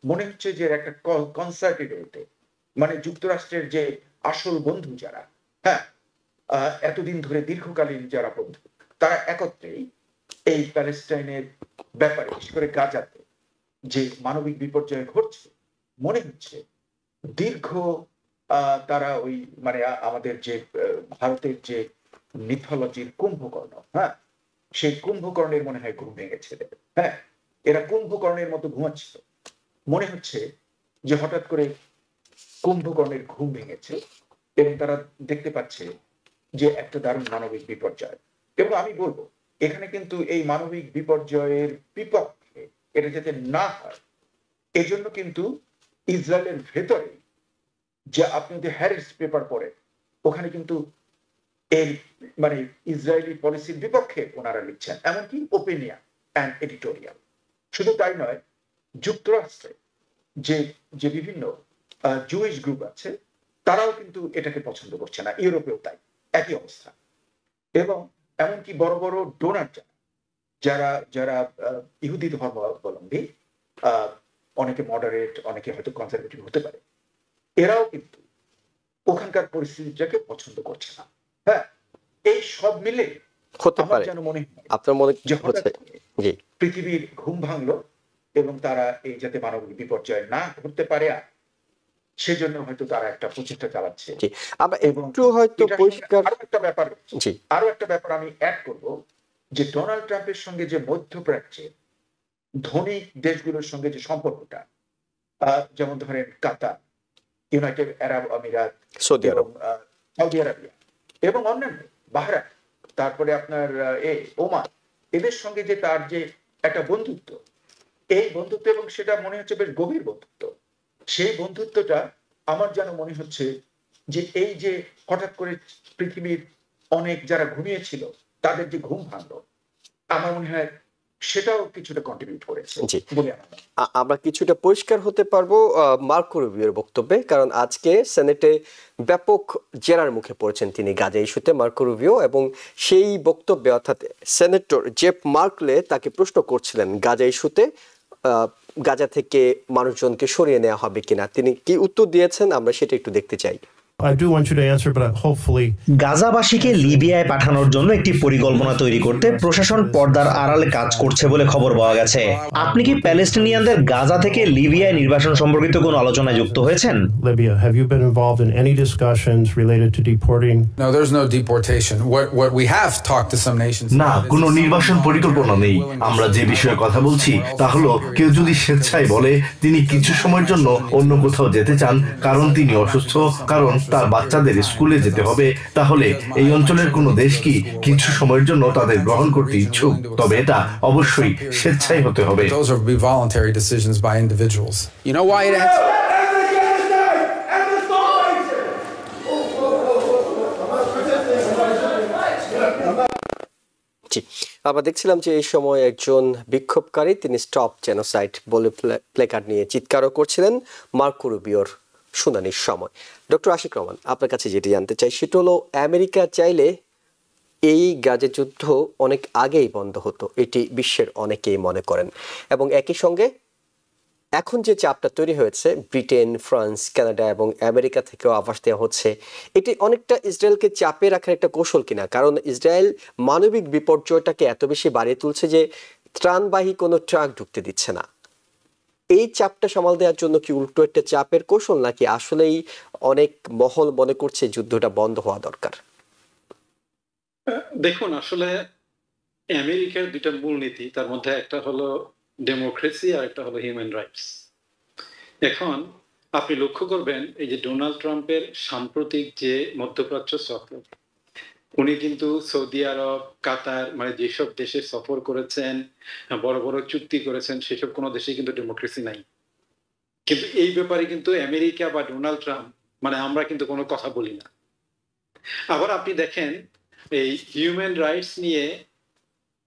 মনে হচ্ছে যে একটা কনসার্টেড ওয়েতে, মানে যুক্তরাষ্ট্রের যে আসল বন্ধু যারা, হ্যাঁ, এতদিন ধরে দীর্ঘকালীন যারা বন্ধু, তারা একত্রেই এই প্যালেস্টাইনের ব্যাপারে, বিশেষ করে গাজাতে যে মানবিক বিপর্যয় ঘটছে, মনে হচ্ছে দীর্ঘ তারা ওই মানে আমাদের যে ভারতের যে মিথোলজির কুম্ভকর্ণ, হ্যাঁ, সেই কুম্ভকর্ণের মনে হয় ঘুম ভেঙেছে। হ্যাঁ, এরা কুম্ভকর্ণের মতো ঘুমাচ্ছিল, মনে হচ্ছে যে হঠাৎ করে কুম্ভকর্ণের ঘুম ভেঙেছে এবং তারা দেখতে পাচ্ছে যে একটা দারুণ মানবিক বিপর্যয়। এবং আমি বলবো এখানে কিন্তু এই মানবিক বিপর্যয়ের বিপক্ষে এটা যাতে না হয়, এজন্য কিন্তু ইসরায়েলের ভেতরে যে আপনি যদি হ্যারিস পেপার পড়েন, ওখানে কিন্তু এই মানে ইসরায়েলি পলিসির বিপক্ষে ওনারা লিখছেন, এমনকি ওপিনিয়ন অ্যান্ড এডিটোরিয়াল। শুধু তাই নয়, যুক্তরাষ্ট্রে যে যে বিভিন্ন জুইশ গ্রুপ আছে, তারাও কিন্তু এটাকে পছন্দ করছে না, ইউরোপেও তাই একই অবস্থা। এবং এমনকি বড় বড় ডোনার যারা যারা ইহুদি ধর্মাবলম্বী, অনেকে মডারেট, অনেকে হয়তো কনজারভেটিভ হতে পারে, এরাও কিন্তু ওখানকার পরিস্থিতিটাকে পছন্দ করছে না। হ্যাঁ, এই সব মিলে হতে আমার পারে, যেন মনে হয় আপনার মনে যে হচ্ছে? জি, পৃথিবীর ঘুম ভাঙলো এবং তারা এই যাতে মানবিক বিপর্যয় না ঘটতে পারে, আর সেজন্য হয়তো তারা একটা প্রচেষ্টা চালাচ্ছে। জি, আমরা এবং একটু হয়তো এটার সঙ্গে পরিষ্কার। আরো একটা ব্যাপার, জি, আরো একটা ব্যাপার আমি অ্যাড করব, যে ডোনাল্ড ট্রাম্পের সঙ্গে যে মধ্যপ্রাচ্যের ধনী দেশগুলোর সঙ্গে যে সম্পর্কটা, যেমন ধরেন কাতার, ইউনাইটেড আরব আমিরাত, সৌদি এবং আরব। সৌদি আরবিয়া এবং অন্যান্য, বাহরাইন, তারপরে আপনার ওমান, এদের সঙ্গে যে তার যে একটা বন্ধুত্ব, এই বন্ধুত্ব, এবং সেটা মনে হচ্ছে বেশ গভীর বন্ধুত্ব, সেই বন্ধুত্বটা আমার যেন মনে হচ্ছে যে এই যে হঠাৎ করে পৃথিবীর অনেক যারা ঘুমিয়েছিল তাদের যে ঘুম ভাঙলো, আমার মনে হয় সেটাও কিছুটা কন্ট্রিবিউট করেছে জি, বলে আমার মনে হয়। আমরা কিছুটা পরিষ্কার হতে পারবো মার্কো রুবিওর বক্তব্যে, কারণ আজকে সেনেটে ব্যাপক জেরার মুখে পড়েছেন তিনি গাজা ইস্যুতে, মার্কো রুবিও। এবং সেই বক্তব্যে অর্থাৎ সেনেটর জেফ মার্কলে তাকে প্রশ্ন করছিলেন গাজা ইস্যুতে গাজা থেকে মানুষজনকে সরিয়ে নেওয়া হবে কিনা, তিনি কি উত্তর দিয়েছেন আমরা সেটা একটু দেখতে চাই। I do want you to answer, but hopefully গাজাবাসীকে লিবিয়ায় পাঠানোর জন্য একটি পরিকল্পনা তৈরি করতে প্রশাসন পর্দার আড়ালে কাজ করছে বলে খবর পাওয়া গেছে। আপনি কি প্যালেস্টিনিয়ানদের গাজা থেকে লিবিয়ায় নির্বাসন সম্পর্কিত কোনো আলোচনায় যুক্ত হয়েছেন? Libya, have you been involved in any discussions related to deporting? No, there's no deportation. What we have talked to some nations. না, কোনো নির্বাসন পরিকল্পনা নেই। আমরা যে বিষয়ে কথা বলছি তা হলো, কেউ যদি স্বেচ্ছায় বলে তিনি কিছু সময়ের জন্য অন্য কোথাও যেতে চান, কারণ তিনি অসুস্থ, কারণ তার বাচ্চাদের স্কুলে যেতে হবে, তাহলে এই অঞ্চলের কোনো দেশ কি কিছু সময়ের জন্য তাদের গ্রহণ করতে ইচ্ছুক? তবে এটা অবশ্যই স্বেচ্ছায় হতে হবে। Those are be voluntary decisions by individuals. You know why it ends? জি, আমরা দেখছিলাম যে এই সময় একজন বিক্ষোভকারী তিনি স্টপ জেনোসাইড বলে প্লেকার্ড নিয়ে চিৎকারও করছিলেন মার্কো রুবিওর শুনানির সময়। ডক্টর আশিক রহমান, আপনার কাছে যেটি জানতে চাই সেটা হলো, আমেরিকা চাইলে এই গাজা যুদ্ধ অনেক আগেই বন্ধ হতো, এটি বিশ্বের অনেকেই মনে করেন। এবং একই সঙ্গে এখন যে চাপটা তৈরি হয়েছে ব্রিটেন, ফ্রান্স, কানাডা এবং আমেরিকা থেকেও আভাস দেওয়া হচ্ছে, এটি অনেকটা ইসরায়েলকে চাপে রাখার একটা কৌশল কিনা, কারণ ইসরায়েল মানবিক বিপর্যয়টাকে এত বেশি বাড়িয়ে তুলছে যে ত্রাণবাহী কোনো ট্রাক ঢুকতে দিচ্ছে না। এই চাপটা সামাল দেওয়ার জন্য কি উল্টো একটা চাপের কৌশল, নাকি আসলেই অনেক মহল মনে করছে যুদ্ধটা বন্ধ হওয়া দরকার? দেখুন, আসলে আমেরিকার দুইটা মূলনীতি, তার মধ্যে একটা হলো ডেমোক্রেসি আর একটা হলো হিউম্যান রাইটস। এখন আপনি লক্ষ্য করবেন এই যে ডোনাল্ড ট্রাম্পের সাম্প্রতিক যে মধ্যপ্রাচ্য সফর, উনি কিন্তু সৌদি আরব, কাতার, মানে যেসব দেশে সফর করেছেন, বড় বড় চুক্তি করেছেন, সেসব কোনো দেশে কিন্তু ডেমোক্রেসি নাই। কিন্তু এই ব্যাপারে কিন্তু আমেরিকা বা ডোনাল্ড ট্রাম্প, মানে আমরা কিন্তু কোনো কথা বলি না। আবার আপনি দেখেন এই হিউম্যান রাইটস নিয়ে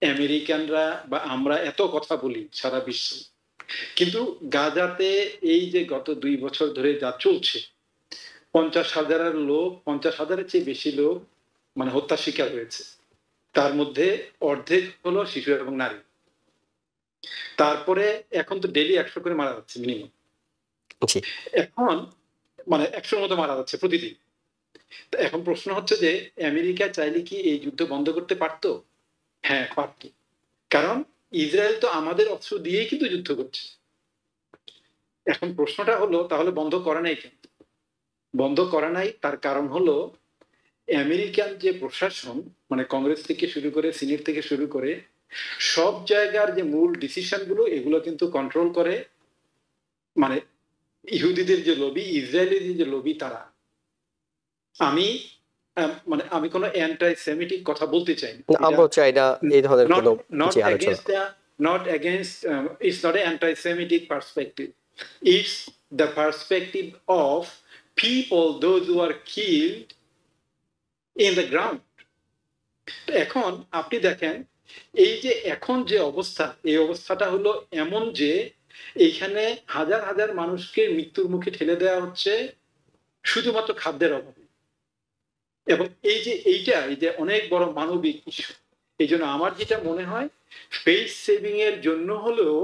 আমেরিকানরা বা আমরা এত কথা বলি সারা বিশ্বে, কিন্তু গাজাতে এই যে গত 2 বছর ধরে যা চলছে, 50,000 লোক, 50,000-এর চেয়ে বেশি লোক মানে হত্যা শিকার হয়েছে। তার মধ্যে অর্ধেক হলো শিশু এবং নারী। তারপরে এখন তো ডেইলি 100 করে মারা যাচ্ছে মিনিমাম। জি। এখন মানে 100-র মতো মারা যাচ্ছে প্রতিদিন। তো এখন প্রশ্ন হচ্ছে যে আমেরিকা চাইলে কি এই যুদ্ধ বন্ধ করতে পারতো? হ্যাঁ, পারতো। কারণ ইসরায়েল তো আমাদের অস্ত্র দিয়েই কিন্তু যুদ্ধ করছে। এখন প্রশ্নটা হলো তাহলে বন্ধ করে নাই কেন? বন্ধ করে নাই তার কারণ হলো আমেরিকান যে প্রশাসন, মানে কংগ্রেস থেকে শুরু করে সিনেট থেকে শুরু করে সব জায়গার যে মূল ডিসিশন গুলো, এগুলো কিন্তু কন্ট্রোল করে মানে ইহুদিদের যে লবি, ইসরায়েলের যে লবি তারা। আমি মানে আমি কোনো অ্যান্টাই সেমিটিক কথা বলতে চাই না। আমরাও চাই না এই ধরনের Not কোনো not জি, আলোচনা। against the not against it's not an anti-Semitic perspective. It's the perspective of people, those who are killed in the ground. এখন আপনি দেখেন এই যে এখন যে অবস্থা, এই অবস্থাটা হলো এমন যে এইখানে হাজার হাজার মানুষকে মৃত্যুর মুখে ঠেলে দেওয়া হচ্ছে শুধুমাত্র খাদ্যের অভাবে। এবং এই যে অনেক বড় মানবিক ইস্যু। এই জন্য আমার যেটা মনে হয় ফেস সেভিং এর জন্য হলেও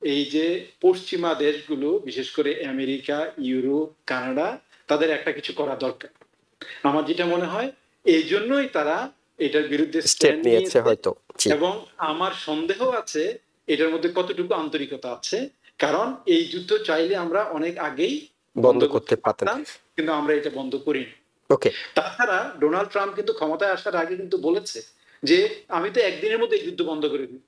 এই যে পশ্চিমা দেশগুলো, বিশেষ করে আমেরিকা, ইউরোপ, কানাডা, তাদের একটা কিছু করা দরকার। আমার যেটা মনে হয় এই জন্যই তারা এটার বিরুদ্ধে স্টেপ নিয়েছে হয়তো। জি। এবং আমার সন্দেহ আছে এটার মধ্যে কতটুকু আন্তরিকতা আছে, কারণ এই যুদ্ধ চাইলে আমরা অনেক আগেই বন্ধ করতে পারতাম, কিন্তু আমরা এটা বন্ধ করিনি। ওকে। তাছাড়া ডোনাল্ড ট্রাম্প কিন্তু ক্ষমতায় আসার আগে কিন্তু বলেছে যে আমি তো একদিনের মধ্যে যুদ্ধ বন্ধ করে দিই।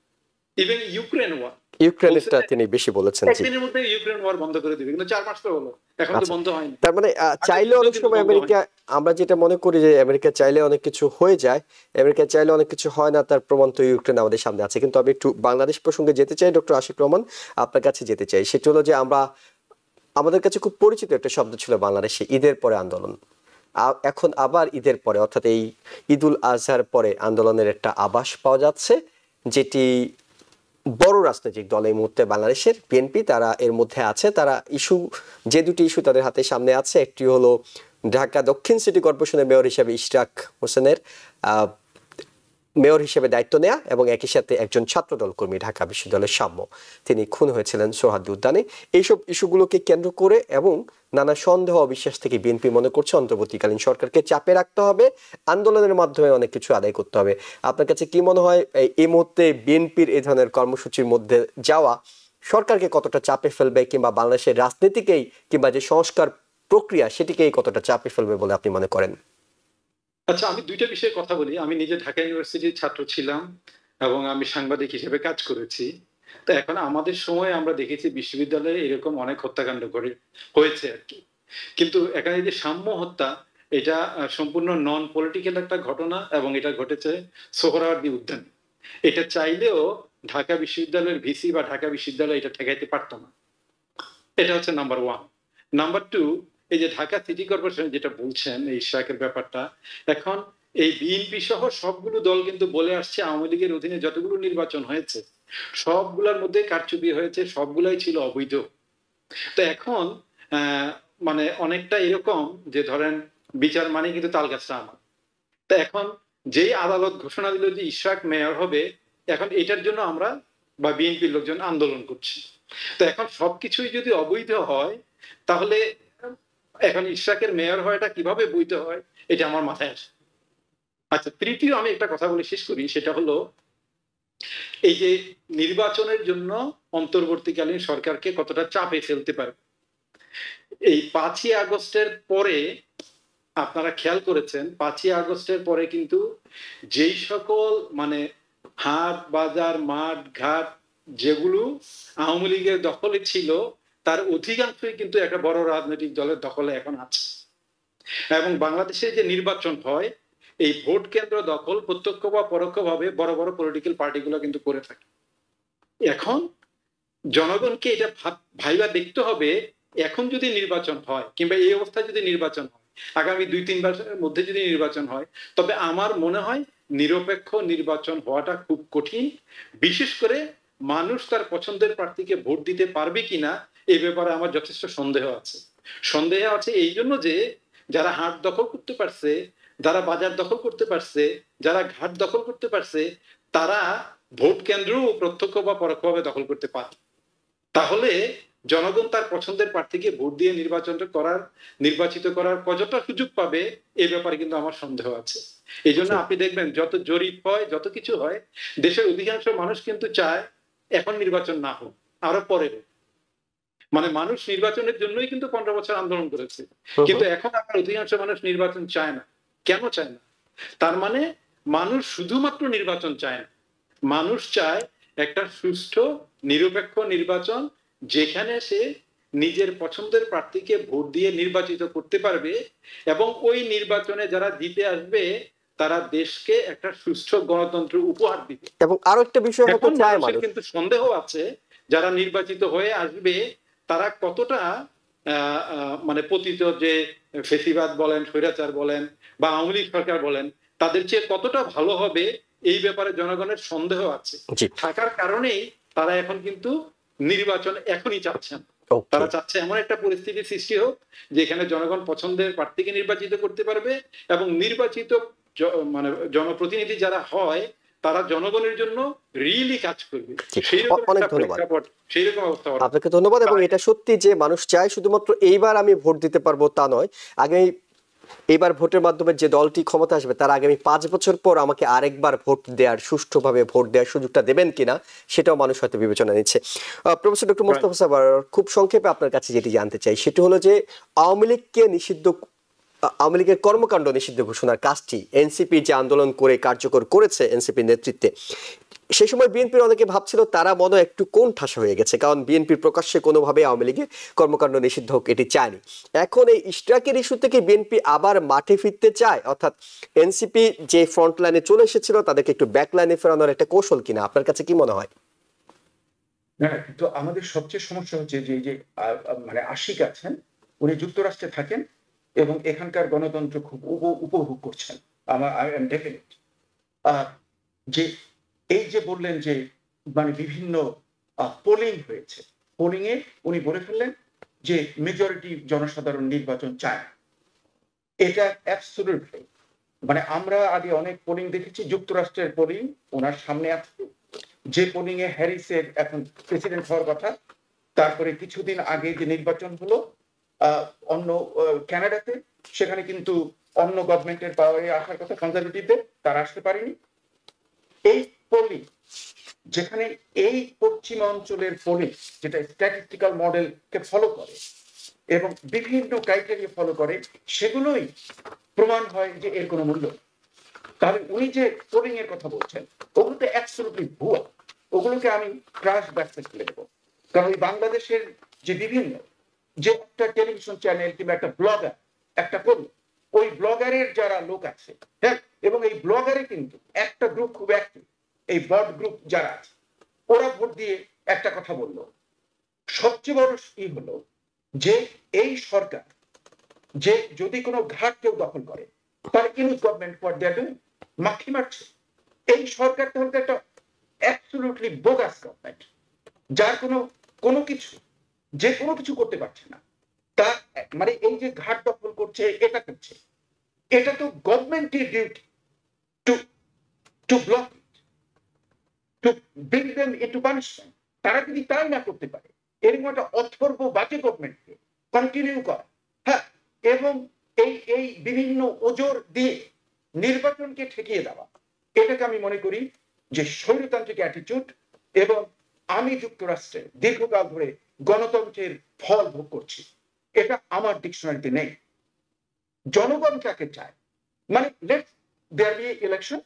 ইভেন ইউক্রেন ওয়ার, ইউক্রেনেরটা তিনি বেশি বলেছেন। জি। একদিনের মধ্যে ইউক্রেন ওয়ার বন্ধ করে দিবে, কিন্তু 4 মাস তো হলো, এখন তো বন্ধ হয়নি। তার মানে চাইলে অনেক সময় আমেরিকা, আমরা যেটা মনে করি যে আমেরিকা চাইলে অনেক কিছু হয়ে যায়, আমেরিকা চাইলে অনেক কিছু হয় না, তার প্রমাণ তো ইউক্রেন আমাদের সামনে আছে। কিন্তু আমি একটু বাংলাদেশ প্রসঙ্গে যেতে চাই, ডক্টর আশিক রহমান আপনার কাছে যেতে চাই। সেটা হলো যে আমাদের কাছে খুব পরিচিত একটা শব্দ ছিল বাংলাদেশে, ঈদের পরে আন্দোলন। এখন আবার ঈদের পরে, অর্থাৎ এই ঈদুল আজহার পরে আন্দোলনের একটা আভাস পাওয়া যাচ্ছে, যেটি বড় রাজনৈতিক দল এই মুহূর্তে বাংলাদেশের বিএনপি, তারা এর মধ্যে আছে। তারা যে দুটি ইস্যু তাদের হাতে সামনে আছে, একটি হলো ঢাকা দক্ষিণ সিটি কর্পোরেশনের মেয়র হিসেবে ইশরাক হোসেনের মেয়র হিসেবে দায়িত্ব নেয়া, এবং একই সাথে একজন ছাত্রদল কর্মী ঢাকা বিশ্ববিদ্যালয়ের সাম্য, তিনি খুন হয়েছিলেন সোহরাওয়ার্দী উদ্যানে। এইসব ইস্যুগুলোকে কেন্দ্র করে এবং নানা সন্দেহ অবিশ্বাস থেকে বিএনপি মনে করছে অন্তর্বর্তীকালীন সরকারকে চাপে রাখতে হবে, আন্দোলনের মাধ্যমে অনেক কিছু আদায় করতে হবে। আপনার কাছে কি মনে হয় এই মুহূর্তে বিএনপির এই ধরনের কর্মসূচির মধ্যে যাওয়া সরকারকে কতটা চাপে ফেলবে, কিংবা বাংলাদেশের রাজনীতিকেই কিংবা যে সংস্কার প্রক্রিয়া সেটিকেই কতটা চাপে ফেলবে বলে আপনি মনে করেন? আচ্ছা, আমি দুইটা বিষয়ে কথা বলি। আমি নিজে ঢাকা ইউনিভার্সিটির ছাত্র ছিলাম এবং আমি সাংবাদিক হিসেবে কাজ করেছি। তো এখন আমাদের সময় আমরা দেখেছি বিশ্ববিদ্যালয়ে এরকম অনেক হত্যাকাণ্ড হয়েছে আর কি। কিন্তু এখানে যে সাম্য হত্যা, এটা সম্পূর্ণ নন পলিটিক্যাল একটা ঘটনা, এবং এটা ঘটেছে সোহরাওয়ার্দী উদ্যানে। এটা চাইলেও ঢাকা বিশ্ববিদ্যালয়ের ভিসি বা ঢাকা বিশ্ববিদ্যালয় এটা ঠেকাইতে পারতো না। এটা হচ্ছে নাম্বার 1। নাম্বার 2, এই যে ঢাকা সিটি কর্পোরেশন যেটা বলছেন এই ইশরাকের ব্যাপারটা, এখন এই বিএনপি সহ সবগুলো দল কিন্তু বলে আসছে আওয়ামী লীগের অধীনে যতগুলো নির্বাচন হয়েছে সবগুলোর মধ্যে কারচুপি হয়েছে, সবগুলাই ছিল অবৈধ। তো এখন মানে অনেকটা এরকম যে ধরেন বিচার মানে কিন্তু তাল গাছটা আমার। তো এখন যেই আদালত ঘোষণা দিল যে ইশরাক মেয়র হবে, এখন এটার জন্য আমরা বা বিএনপির লোকজন আন্দোলন করছি। তো এখন সবকিছুই যদি অবৈধ হয়, তাহলে এখন ইশরাকের মেয়র হওয়াটা কিভাবে বৈধ হয়, এটা আমার মাথায় আসে। আচ্ছা, তৃতীয় আমি একটা কথা বলে শেষ করি, সেটা হলো এই যে নির্বাচনের জন্য অন্তর্বর্তীকালীন সরকারকে কতটা চাপে ফেলতে পারে। এই 5ই আগস্টের পরে আপনারা খেয়াল করেছেন, 5ই আগস্টের পরে কিন্তু যেই সকল মানে হাট বাজার মাঠ ঘাট যেগুলো আওয়ামী লীগের দখলে ছিল, তার অধিকাংশই কিন্তু একটা বড় রাজনৈতিক দলের দখলে এখন আছে। এবং বাংলাদেশে যে নির্বাচন হয়, এই ভোট কেন্দ্র দখল প্রত্যক্ষ বা পরোক্ষভাবে বড় বড় পলিটিক্যাল পার্টিগুলো কিন্তু করে থাকে। এখন জনগণকে এটা ভাইবা দেখতে হবে, এখন যদি নির্বাচন হয় কিংবা এই অবস্থায় যদি নির্বাচন হয়, আগামী 2-3 বছরের মধ্যে যদি নির্বাচন হয়, তবে আমার মনে হয় নিরপেক্ষ নির্বাচন হওয়াটা খুব কঠিন। বিশেষ করে মানুষ তার পছন্দের প্রার্থীকে ভোট দিতে পারবে কিনা এই ব্যাপারে আমার যথেষ্ট সন্দেহ আছে। এই জন্য যে যারা হাট দখল করতে পারছে, যারা বাজার দখল করতে পারছে, যারা ঘাট দখল করতে পারছে, তারা ভোট কেন্দ্র প্রত্যক্ষ বা পরোক্ষভাবে দখল করতে পারে। তাহলে জনগণ তার পছন্দের প্রার্থীকে ভোট দিয়ে নির্বাচিত করার কতটা সুযোগ পাবে এই ব্যাপারে কিন্তু আমার সন্দেহ আছে। এই জন্য আপনি দেখবেন যত জরিপ হয়, যত কিছু হয়, দেশের অধিকাংশ মানুষ কিন্তু চায় এখন নির্বাচন না হোক, আরো পরে হোক। মানে মানুষ নির্বাচনের জন্যই কিন্তু 15 বছর আন্দোলন করেছে, কিন্তু এখন আমার অধিকাংশ মানুষ নির্বাচন চায় না। কেন চায় না? তার মানে মানুষ শুধুমাত্র নির্বাচন চায় না, মানুষ চায় একটা সুষ্ঠু নিরপেক্ষ নির্বাচন, যেখানে সে নিজের পছন্দের প্রার্থীকে ভোট দিয়ে নির্বাচিত করতে পারবে এবং ওই নির্বাচনে যারা জিতে আসবে তারা দেশকে একটা সুষ্ঠু গণতন্ত্র উপহার দিবে। এবং আরো একটা বিষয় হতে চায় মানুষ, কিন্তু সন্দেহ আছে যারা নির্বাচিত হয়ে আসবে তারা কতটা মানে পতিত যে ফেসিবাদ বলেন, স্বৈরাচার বলেন বা আওয়ামী লীগ সরকার বলেন, তাদের চেয়ে কতটা ভালো হবে এই ব্যাপারে জনগণের সন্দেহ আছে। থাকার কারণেই তারা এখন কিন্তু নির্বাচন এখনই চাচ্ছেন। তারা চাচ্ছে এমন একটা পরিস্থিতি সৃষ্টি হোক যেখানে জনগণ পছন্দের প্রার্থীকে নির্বাচিত করতে পারবে এবং নির্বাচিত মানে জনপ্রতিনিধি যারা হয় তারা জনগণের জন্য রিয়েলি কাজ করবে। অনেক ধন্যবাদ, সেইরকম অবস্থা। আপনাকে ধন্যবাদ। এবং এটা সত্যি যে মানুষ চায় শুধুমাত্র এইবার আমি ভোট দিতে পারবো তা নয়, আগামী এইবার ভোটের মাধ্যমে যে দলটি ক্ষমতা আসবে তার আগামী 5 বছর পর আমাকে আরেকবার ভোট দেওয়ার, সুষ্ঠুভাবে ভোট দেওয়ার সুযোগটা দেবেন কিনা সেটাও মানুষ হয়তো বিবেচনা নিচ্ছে। প্রফেসর ডক্টর মোস্তফা সারওয়ার, খুব সংক্ষেপে আপনার কাছে যেটি জানতে চাই সেটি হলো যে আওয়ামী লীগের কর্মকাণ্ড নিষিদ্ধ ঘোষণার কাজটি এনসিপি যে আন্দোলন করে কার্যকর করেছে এনসিপির নেতৃত্বে, সেই সময় বিএনপির অনেকে ভাবছিল তারা মনে একটু কোণ ঠাসা হয়ে গেছে, কারণ বিএনপি প্রকাশ্যে কোনোভাবে আওয়ামী লীগের কর্মকাণ্ড নিষিদ্ধ হোক এটি চায়নি। এখন এই ইশরাকের ইস্যু থেকে বিএনপি আবার মাঠে ফিরতে চায়, অর্থাৎ এনসিপি যে ফ্রন্ট লাইনে চলে এসেছিল তাদেরকে একটু ব্যাক লাইনে ফেরানোর একটা কৌশল কিনা, আপনার কাছে কি মনে হয়? না, কিন্তু আমাদের সবচেয়ে সমস্যা হচ্ছে যে মানে আশিক আছেন, উনি যুক্তরাষ্ট্রে থাকেন এবং এখানকার গণতন্ত্র খুব উপভোগ করছেন। যে এই যে বললেন যে মানে বিভিন্ন পোলিং হয়েছে, পোলিং এ উনি বলে ফেললেন যে মেজরিটি জনসাধারণ নির্বাচন চায়। এটা অ্যাবসলিউটলি মানে আমরা আগে অনেক পোলিং দেখেছি, যুক্তরাষ্ট্রের পোলিং ওনার সামনে আছে, যে পোলিং এ হ্যারিসের এখন প্রেসিডেন্ট হওয়ার কথা, তারপরে কিছুদিন আগে যে নির্বাচন হলো অন্য কানাডাতে, সেখানে কিন্তু অন্য গভর্নমেন্টের পাওয়ারে আসার কথা, কনজারভেটিভদের, তারা আসতে পারেনি। এই পোলিং যেখানে এই পশ্চিমাঞ্চলের পোলিং যেটা স্ট্যাটিস্টিক্যাল মডেলকে ফলো করে এবং বিভিন্ন ক্রাইটেরিয়া ফলো করে, সেগুলোই প্রমাণ হয় যে এর কোনো মূল্য। তাহলে উনি যে পোলিং এর কথা বলছেন ওগুলো তো অ্যাবসলিউটলি ভুয়া, ওগুলোকে আমি ক্রাশ ব্যাকসে ফেলে দেবো। কারণ ওই বাংলাদেশের যে বিভিন্ন যে একটা টেলিভিশন চ্যানেল কিংবা একটা ব্লগার একটা করলো, ওই ব্লগারের যারা লোক আছে, হ্যাঁ, এবং এই ব্লগারে কিন্তু একটা গ্রুপ খুব অ্যাক্টিভ, এই বট গ্রুপ যারা আছে, ওরা ভোট দিয়ে একটা কথা বললো। সবচেয়ে বড় হলো যে এই সরকার যে যদি কোনো ঘাট কেউ দখল করে তার unit government for their doing মাখি মারছে। এই সরকার তাহলে একটা অ্যাবসলিউটলি বোগাস গভর্নমেন্ট, যার কোনো কিছু করতে পারছে না। তার মানে এই যে ঘাট দখল করছে, এটা করছে, এটা তো গভর্নমেন্টের duty to block it, to bring them into punishment. তারা যদি তাই না করতে পারে, এরকম একটা অথর্ব বাজে গভর্নমেন্টকে কন্টিনিউ করা, হ্যাঁ, এবং এই বিভিন্ন ওজোর দিয়ে নির্বাচনকে ঠেকিয়ে দেওয়া, এটাকে আমি মনে করি যে স্বৈরতান্ত্রিক অ্যাটিটিউড। এবং আমি যুক্তরাষ্ট্রে দীর্ঘকাল ধরে গণতন্ত্রের ফল ভোগ করছি, এটা আমার ডিকশনারিতে নেই। জনগণ কাকে চায়, মানে লেট দেয়ার বি ইলেকশন,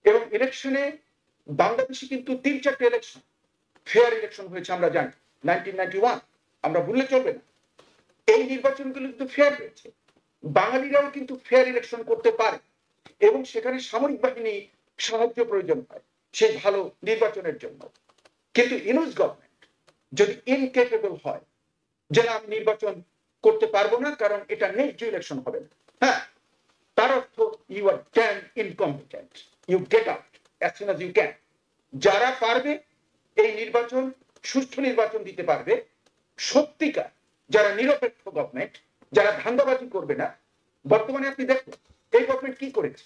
এবং ইলেকশনে বাংলাদেশে কিন্তু 3-4টে ইলেকশন ফেয়ার ইলেকশন হয়েছে, আমরা জানি 1991, আমরা ভুললে চলবে না। এই নির্বাচনগুলো কিন্তু ফেয়ার হয়েছে, বাঙালিরাও কিন্তু ফেয়ার ইলেকশন করতে পারে এবং সেখানে সামরিক বাহিনী সাহায্য প্রয়োজন হয় সেই ভালো নির্বাচনের জন্য। কিন্তু ইউনুস গভর্নমেন্ট যদি ইনকেপেবল হয় যে আমি নির্বাচন করতে পারবো না কারণ এটা নেক্সট ইলেকশন হবে না, হ্যাঁ, তার অর্থ you are damn incompetent, you get out as soon as you can. যারা পারবে এই নির্বাচন, সুষ্ঠু নির্বাচন দিতে পারবে, সত্যিকার যারা নিরপেক্ষ গভর্নমেন্ট, যারা ধান্দাবাজি করবে না। বর্তমানে আপনি দেখুন এই গভর্নমেন্ট কি করেছে?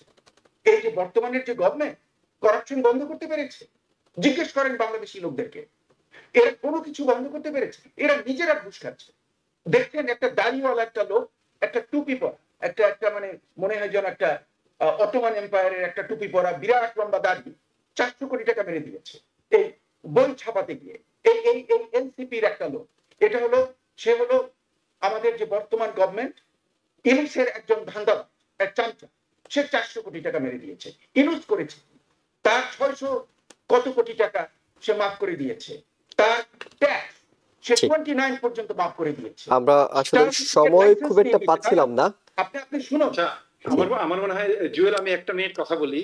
এই যে বর্তমানের যে গভর্নমেন্ট করাপশন বন্ধ করতে পেরেছে? জিজ্ঞেস করেন বাংলাদেশি লোকদেরকে, এরা কোনো কিছু বন্ধ করতে পেরেছে? এরা নিজেরা ঘুষ খাচ্ছে। দেখছেন একটা দাড়িওয়ালা একটা লোক, একটা টুপি পরা, একটা মানে মনে হয় যেন একটা অটোমান এম্পায়ারের একটা টুপি পরা বিরাট লম্বা দাড়ি, 400 কোটি টাকা মেরে দিয়েছে এই বই ছাপাতে গিয়ে। এই এই এই এনসিপির একটা লোক, এটা হলো সে হলো আমাদের যে বর্তমান গভর্নমেন্ট ইনুসের একজন ধান্দা এক চামচা, সে 400 কোটি টাকা মেরে দিয়েছে। ইনুস করেছে তার 600 কত কোটি টাকা সে মাফ করে দিয়েছে, তার ট্যাক্স সে 29 পর্যন্ত মাফ করে দিয়েছে। আমরা আসলে সময় খুব একটা পাচ্ছিলাম না। আপনি শুনুন, আমার মনে হয় জুয়েল, আমি একটা মিনিট কথা বলি।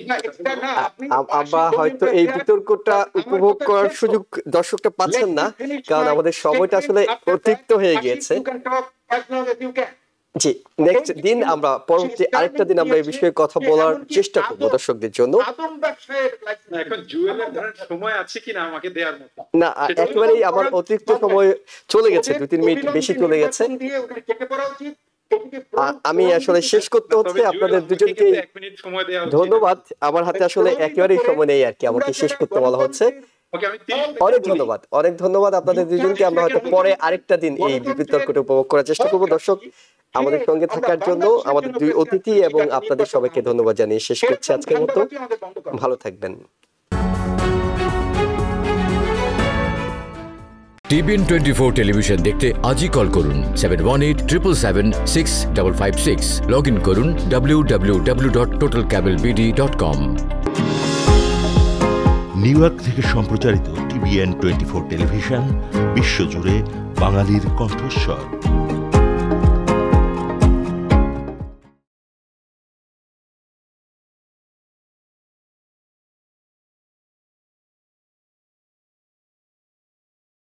আমরা হয়তো এই বিতর্কটা উপভোগ করার সুযোগ দর্শকটা পাচ্ছেন না, কারণ আমাদের সময়টা আসলে অতিরিক্ত হয়ে গিয়েছে। জি, নেক্সট দিন আমরা পরবর্তী আরেকটা দিন আমরা এই বিষয়ে কথা বলার চেষ্টা করব দর্শকদের জন্য। এখন জুয়েলের ধরেন সময় আছে কিনা আমাকে দেওয়ার মতো? না, একেবারেই আমার অতিরিক্ত সময় চলে গেছে, 2-3 মিনিট বেশি চলে গেছে। আমি আসলে শেষ করতে হচ্ছে আপনাদের দুজনকে ধন্যবাদ। আমার হাতে আসলে একেবারেই সময় নেই আর কি, আমাকে শেষ করতে বলা হচ্ছে। অনেক ধন্যবাদ আপনাদের দুজনকে। আমরা হয়তো পরে আরেকটা দিন এই বিতর্কটা উপভোগ করার চেষ্টা করব। দর্শক, আমাদের সঙ্গে থাকার জন্য আমাদের দুই অতিথি এবং আপনাদের সবাইকে ধন্যবাদ জানিয়ে শেষ করছি আজকের মতো। ভালো থাকবেন। TBN 24 টেলিভিশন দেখতে আজই কল করুন 7187776556। লগ ইন করুন www.totalcablebd.com। নিউ ইয়র্ক থেকে সম্প্রচারিত TBN 24 টেলিভিশন বিশ্বজুড়ে বাঙালির কণ্ঠস্বর।